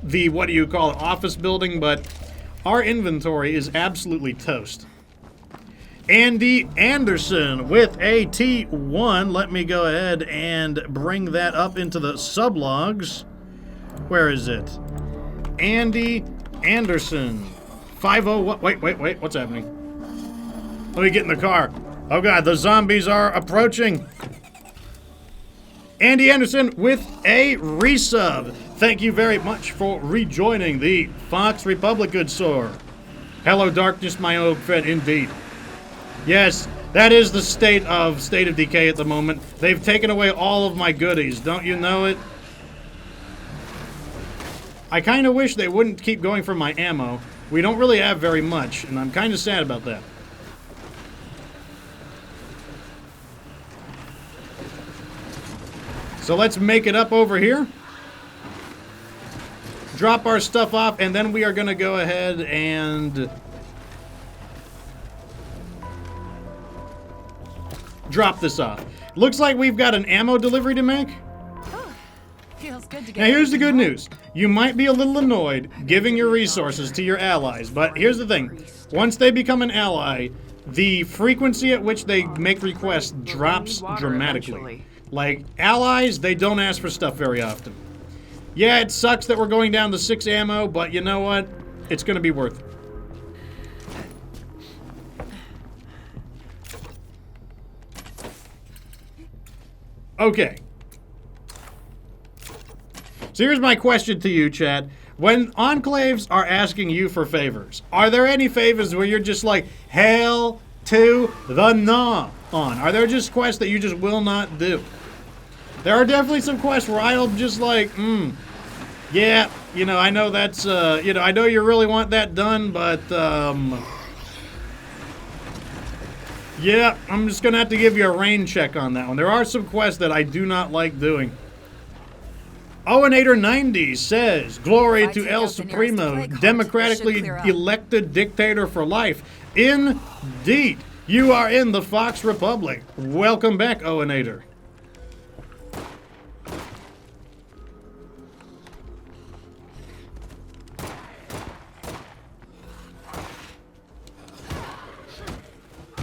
the, what do you call it, office building, but our inventory is absolutely toast. Andy Anderson with a T1. Let me go ahead and bring that up into the sublogs. Where is it? Andy Anderson. 50... Wait. What's happening? Let me get in the car. Oh, God. The zombies are approaching. Andy Anderson with a resub. Thank you very much for rejoining the Fox Republic, good sir. Hello, darkness, my old friend, indeed. Yes, that is the state of Decay at the moment. They've taken away all of my goodies. Don't you know it? I kind of wish they wouldn't keep going for my ammo. We don't really have very much, and I'm kind of sad about that. So let's make it up over here. Drop our stuff off, and then we are going to go ahead and drop this off. Looks like we've got an ammo delivery to make. Feels good to get. Now here's the good news. You might be a little annoyed giving your resources to your allies, but here's the thing. Once they become an ally, the frequency at which they make requests drops dramatically. Like, allies, they don't ask for stuff very often. Yeah, it sucks that we're going down to 6 ammo, but you know what? It's going to be worth it. Okay. So here's my question to you, Chad. When enclaves are asking you for favors, are there any favors where you're just like, hell to the no on? Are there just quests that you just will not do? There are definitely some quests where I'll just like, yeah, you know, I know that's, you know, I know you really want that done, but, yeah, I'm just gonna have to give you a rain check on that one. There are some quests that I do not like doing. Owenator90 says, glory to El Supremo, democratically elected dictator for life. Indeed, you are in the Fox Republic. Welcome back, Owenator.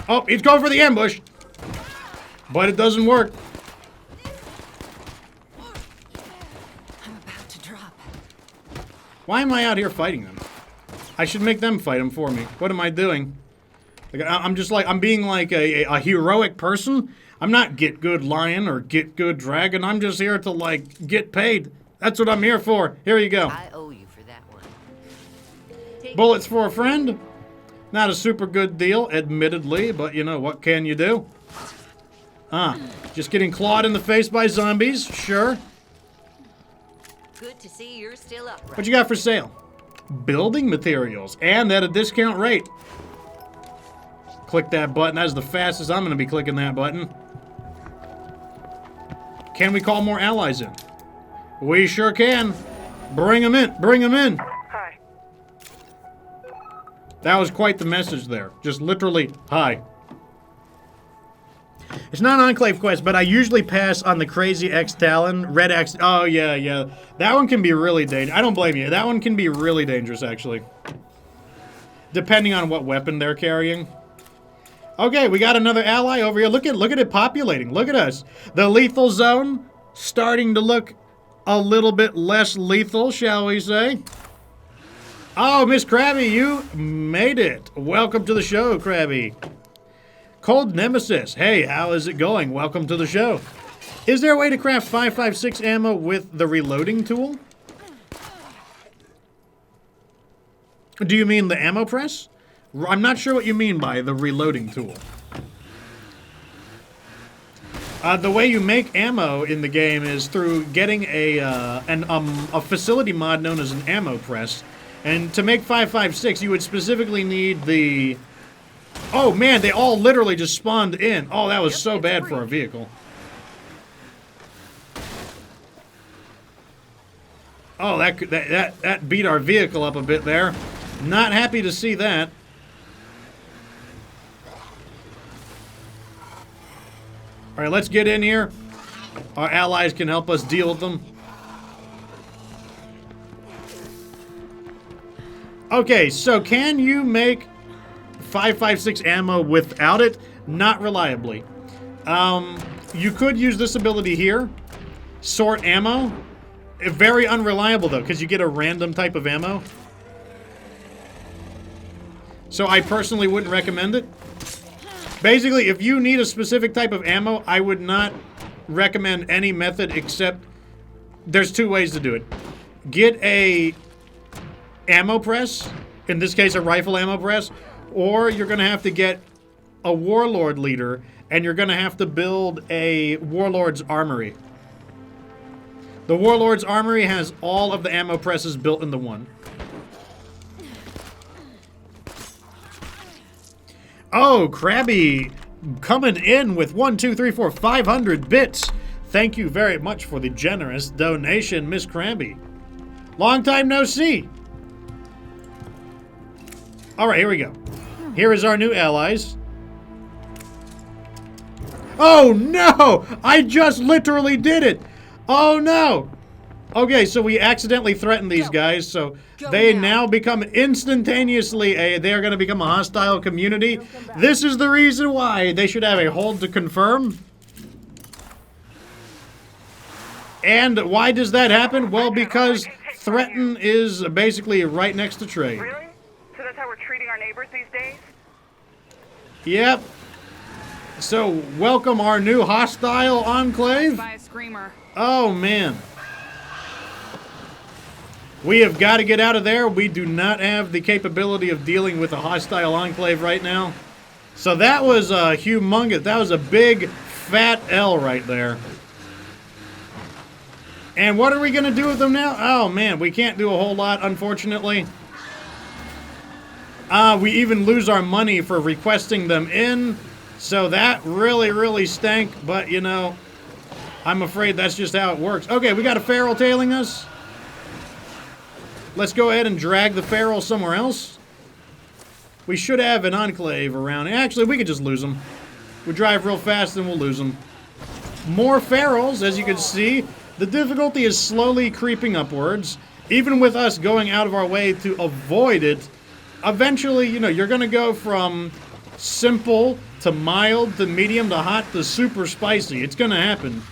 Oh, he's going for the ambush. But it doesn't work. I'm about to drop. Why am I out here fighting them? I should make them fight him for me. What am I doing? Like, I'm just like, I'm being like a heroic person. I'm not Git Good Lion or Git Good Dragon. I'm just here to, like, get paid. That's what I'm here for. Here you go. I owe you for that one. Bullets for a friend. Not a super good deal, admittedly, but you know, what can you do? Just getting clawed in the face by zombies, sure. Good to see you're still upright. What you got for sale? Building materials, and at a discount rate. Click that button. That's the fastest I'm going to be clicking that button. Can we call more allies in? We sure can. Bring them in. Bring them in. Hi. That was quite the message there. Just literally, hi. It's not an Enclave quest, but I usually pass on the Crazy X Talon, Red X. Oh, yeah, yeah. That one can be really dangerous. I don't blame you. That one can be really dangerous, actually. Depending on what weapon they're carrying. Okay, we got another ally over here. Look at it populating. Look at us. The lethal zone starting to look a little bit less lethal, shall we say. Oh, Miss Krabby, you made it. Welcome to the show, Krabby. Cold Nemesis. Hey, how is it going? Welcome to the show. Is there a way to craft 5.56 ammo with the reloading tool? Do you mean the ammo press? I'm not sure what you mean by the reloading tool. The way you make ammo in the game is through getting a facility mod known as an ammo press. And to make 5.56, you would specifically need the... Oh man, they all literally just spawned in. Oh, that was so bad for our vehicle. Oh, that beat our vehicle up a bit there. Not happy to see that. All right, let's get in here. Our allies can help us deal with them. Okay, so can you make 5.56 ammo without it? Not reliably. You could use this ability here. Sort ammo. Very unreliable, though, because you get a random type of ammo. So I personally wouldn't recommend it. Basically, if you need a specific type of ammo, I would not recommend any method except... There's two ways to do it. Get a ammo press. In this case, a rifle ammo press. Or you're going to have to get a warlord leader, and you're going to have to build a warlord's armory. The warlord's armory has all of the ammo presses built into one. Oh, Krabby coming in with 500 bits. Thank you very much for the generous donation, Miss Krabby. Long time no see. All right, here we go. Here is our new allies. Oh, no! I just literally did it! Oh, no! Okay, so we accidentally threatened these guys, so they now become instantaneously they are going to become a hostile community. This is the reason why they should have a hold to confirm. And why does that happen? Well, because threaten is basically right next to trade. Really? So that's how we're treating our neighbors these days? Yep. So, welcome our new hostile enclave. Buy a screamer. Oh, man. We have got to get out of there. We do not have the capability of dealing with a hostile enclave right now. So that was humongous. That was a big, fat L right there. And what are we going to do with them now? Oh, man, we can't do a whole lot, unfortunately. We even lose our money for requesting them in. So that really, really stank. But, you know, I'm afraid that's just how it works. Okay, we got a feral tailing us. Let's go ahead and drag the feral somewhere else. We should have an enclave around. Actually, we could just lose them. We drive real fast and we'll lose them. More ferals, as you can see. The difficulty is slowly creeping upwards. Even with us going out of our way to avoid it, eventually, you know, you're going to go from simple to mild to medium to hot to super spicy. It's going to happen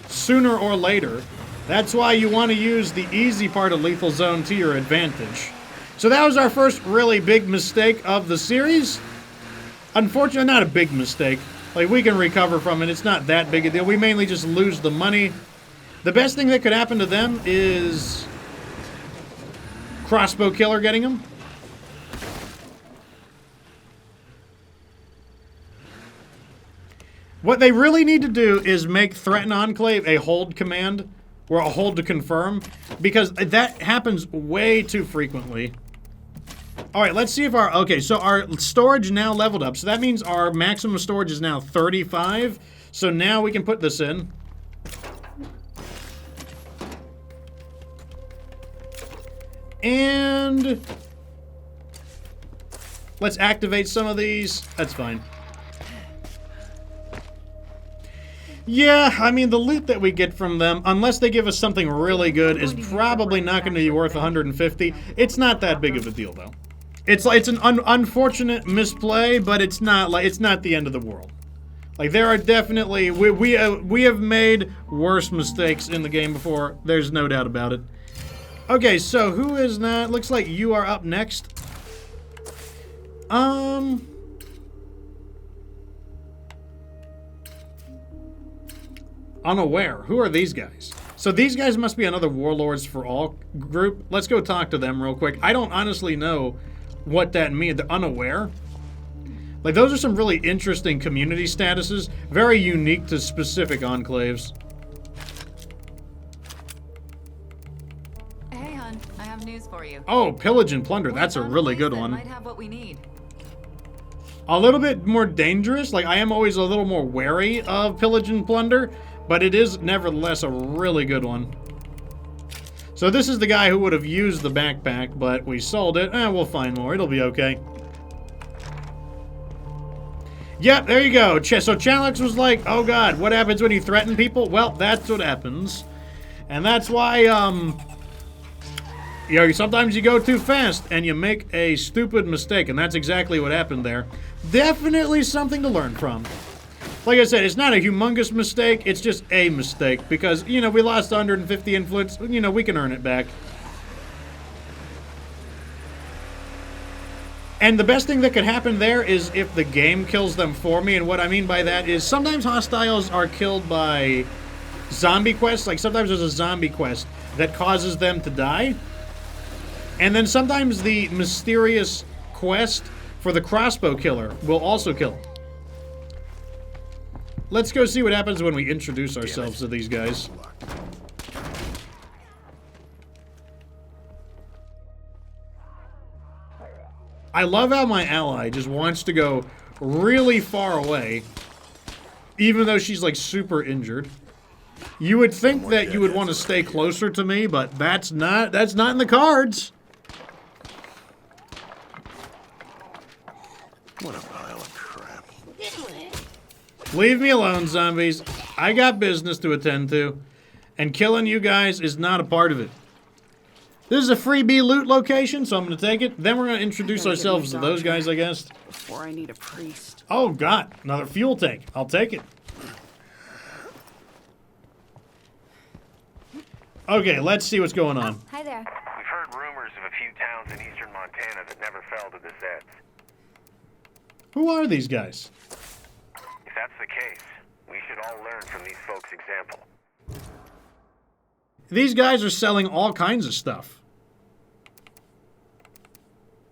sooner or later. That's why you want to use the easy part of Lethal Zone to your advantage. So that was our first really big mistake of the series. Unfortunately, not a big mistake. Like, we can recover from it. It's not that big a deal. We mainly just lose the money. The best thing that could happen to them is crossbow killer getting them. What they really need to do is make threaten enclave a hold command, or a hold to confirm, because that happens way too frequently. Alright, let's see if our... Okay, so our storage now leveled up. So that means our maximum storage is now 35. So now we can put this in. And... let's activate some of these. That's fine. Yeah, I mean, the loot that we get from them, unless they give us something really good, is probably not going to be worth 150. It's not that big of a deal, though. It's an unfortunate misplay, but it's not the end of the world. Like, there are definitely we have made worse mistakes in the game before. There's no doubt about it. Okay, so who is not? Looks like you are up next. Unaware. Who are these guys? So these guys must be another Warlords for All group. Let's go talk to them real quick. I don't honestly know what that means. They're unaware. Like, those are some really interesting community statuses. Very unique to specific enclaves. Hey, hon, I have news for you. Oh, pillage and plunder. That's a really good one. Might have what we need. A little bit more dangerous. Like, I am always a little more wary of pillage and plunder, but it is nevertheless a really good one. So this is the guy who would have used the backpack, but we sold it. We'll find more. It'll be okay. Yep, there you go. So Chalix was like, oh god, what happens when you threaten people? Well, that's what happens. And that's why, you know, sometimes you go too fast and you make a stupid mistake, and that's exactly what happened there. Definitely something to learn from. Like I said, it's not a humongous mistake, it's just a mistake, because, you know, we lost 150 influence, you know, we can earn it back. And the best thing that could happen there is if the game kills them for me, and what I mean by that is sometimes hostiles are killed by zombie quests, like sometimes there's a zombie quest that causes them to die. And then sometimes the mysterious quest for the crossbow killer will also kill them. Let's go see what happens when we introduce ourselves to these guys. I love how my ally just wants to go really far away, even though she's like super injured. You would think that you would want to stay closer to me, but that's not in the cards. What a pile of crap. Leave me alone, zombies. I got business to attend to, and killing you guys is not a part of it. This is a freebie loot location, so I'm going to take it. Then we're going to introduce ourselves to those guys, I guess. Before I need a priest. Oh, God. Another fuel tank. I'll take it. Okay, let's see what's going on. Hi there. We've heard rumors of a few towns in eastern Montana that never fell to the Zeds. Who are these guys? If that's the case, we should all learn from these folks' example. These guys are selling all kinds of stuff.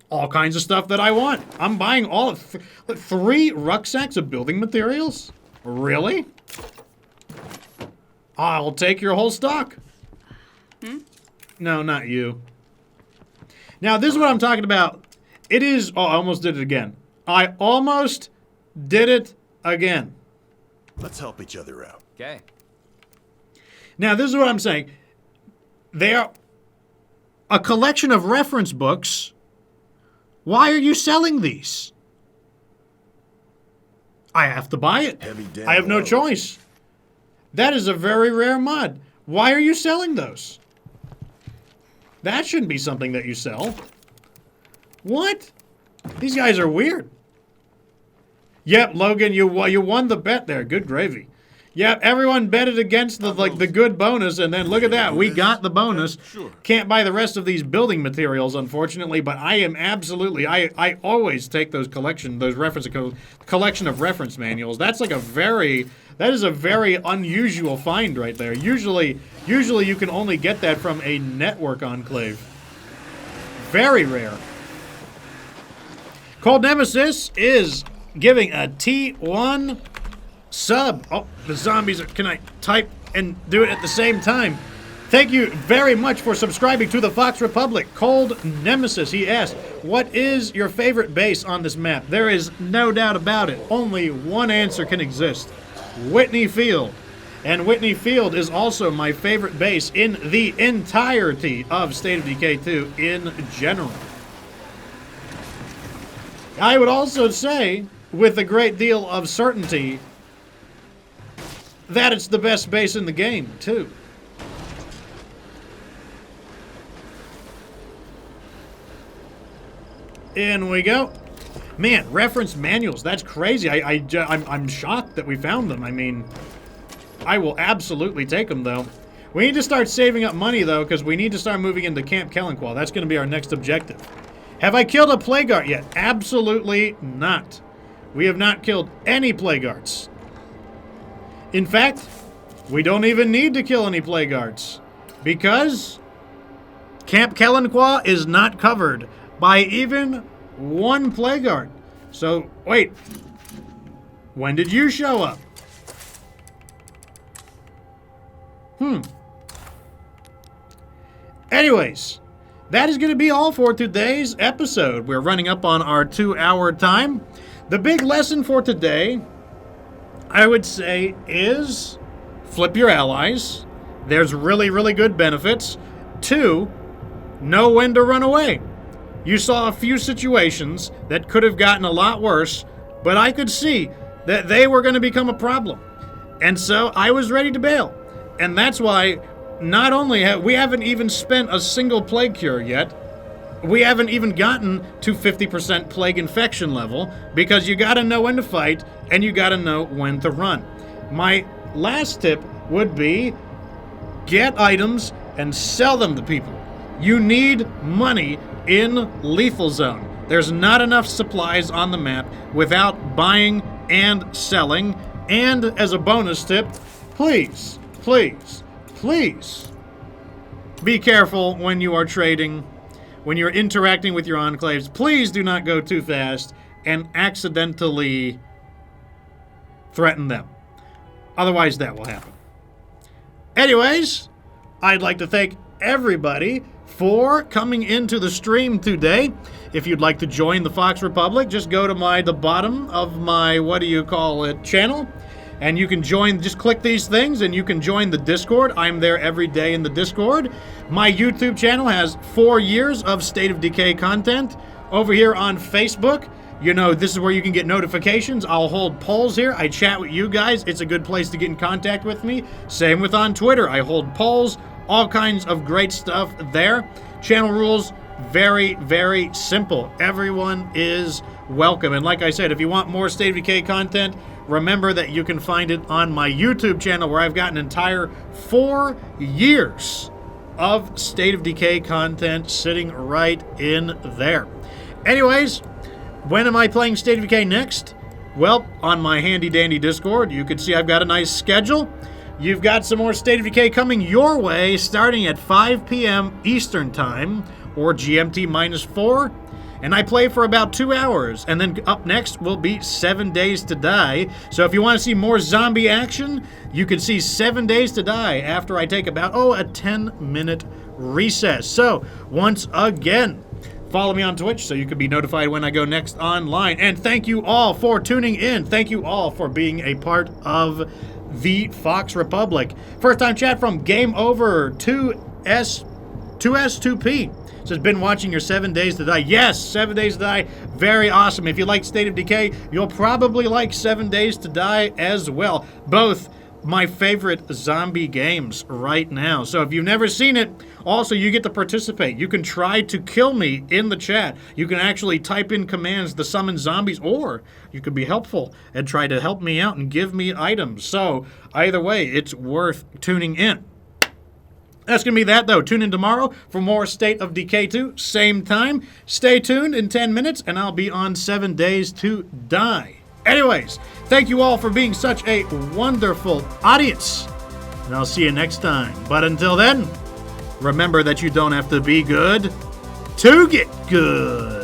All kinds of stuff that I want. I'm buying all of 3 rucksacks of building materials? Really? I'll take your whole stock. No, not you. Now, this is what I'm talking about. It is... Oh, I almost did it again. I almost did it again. Let's help each other out. Okay. Now, this is what I'm saying. They are a collection of reference books. Why are you selling these? I have to buy it. Heavy down I have no low. choice. That is a very rare mod. Why are you selling those? That shouldn't be something that you sell. What? These guys are weird. Yep, Logan, you won the bet there. Good gravy. Yep, everyone betted against the the good bonus, and then look at that, we got the bonus. Sure. Can't buy the rest of these building materials, unfortunately, but I am absolutely, I always take those collection of reference manuals. That's like that is a very unusual find right there. Usually you can only get that from a network enclave. Very rare. Cold Nemesis is giving a T1 sub. Oh, the zombies can I type and do it at the same time? Thank you very much for subscribing to the Fox Republic. Cold Nemesis, he asked, what is your favorite base on this map? There is no doubt about it. Only one answer can exist. Whitney Field. And Whitney Field is also my favorite base in the entirety of State of Decay 2 in general. I would also say, with a great deal of certainty, that it's the best base in the game, too. In we go. Man, reference manuals, that's crazy. I'm shocked that we found them. I mean, I will absolutely take them, though. We need to start saving up money, though, because we need to start moving into Camp Kellenqual. That's going to be our next objective. Have I killed a plague art yet? Absolutely not. We have not killed any plague arts. In fact, we don't even need to kill any plague arts, because Camp Kellenqual is not covered by even one plague art. So, wait. When did you show up? Anyways, that is going to be all for today's episode. We're running up on our 2-hour time. The big lesson for today, I would say, is flip your allies. There's really, really good benefits. 2, know when to run away. You saw a few situations that could have gotten a lot worse, but I could see that they were going to become a problem. And so I was ready to bail. And that's why not only we haven't even spent a single plague cure yet, we haven't even gotten to 50% plague infection level, because you got to know when to fight and you got to know when to run. My last tip would be get items and sell them to people. You need money in Lethal Zone. There's not enough supplies on the map without buying and selling. And as a bonus tip, please, please, please be careful when you are trading, when you're interacting with your enclaves. Please do not go too fast and accidentally threaten them. Otherwise, that will happen. Anyways, I'd like to thank everybody for coming into the stream today. If you'd like to join the Fox Republic, just go to the bottom of my, channel, and you can join. Just click these things and you can join the Discord. I'm there every day in the Discord. My YouTube channel has 4 years of State of Decay content. Over here on Facebook, this is where you can get notifications. I'll hold polls here. I chat with you guys. It's a good place to get in contact with me. Same with on Twitter. I hold polls. All kinds of great stuff there. Channel rules, very, very simple. Everyone is welcome. And like I said, if you want more State of Decay content, remember that you can find it on my YouTube channel, where I've got an entire 4 years of State of Decay content sitting right in there. Anyways, when am I playing State of Decay next? Well, on my handy-dandy Discord, you can see I've got a nice schedule. You've got some more State of Decay coming your way, starting at 5 p.m. Eastern Time, or GMT -4. And I play for about 2 hours. And then up next will be 7 Days to Die. So if you want to see more zombie action, you can see 7 Days to Die after I take about, a 10-minute recess. So, once again, follow me on Twitch so you can be notified when I go next online. And thank you all for tuning in. Thank you all for being a part of the Fox Republic. First time chat from Game Over 2S2P. Says, been watching your 7 Days to Die. Yes, 7 Days to Die. Very awesome. If you like State of Decay, you'll probably like 7 Days to Die as well. Both my favorite zombie games right now. So if you've never seen it, also you get to participate. You can try to kill me in the chat. You can actually type in commands to summon zombies, or you can be helpful and try to help me out and give me items. So either way, it's worth tuning in. That's going to be that, though. Tune in tomorrow for more State of Decay 2. Same time. Stay tuned in 10 minutes, and I'll be on 7 Days to Die. Anyways, thank you all for being such a wonderful audience. And I'll see you next time. But until then, remember that you don't have to be good to get good.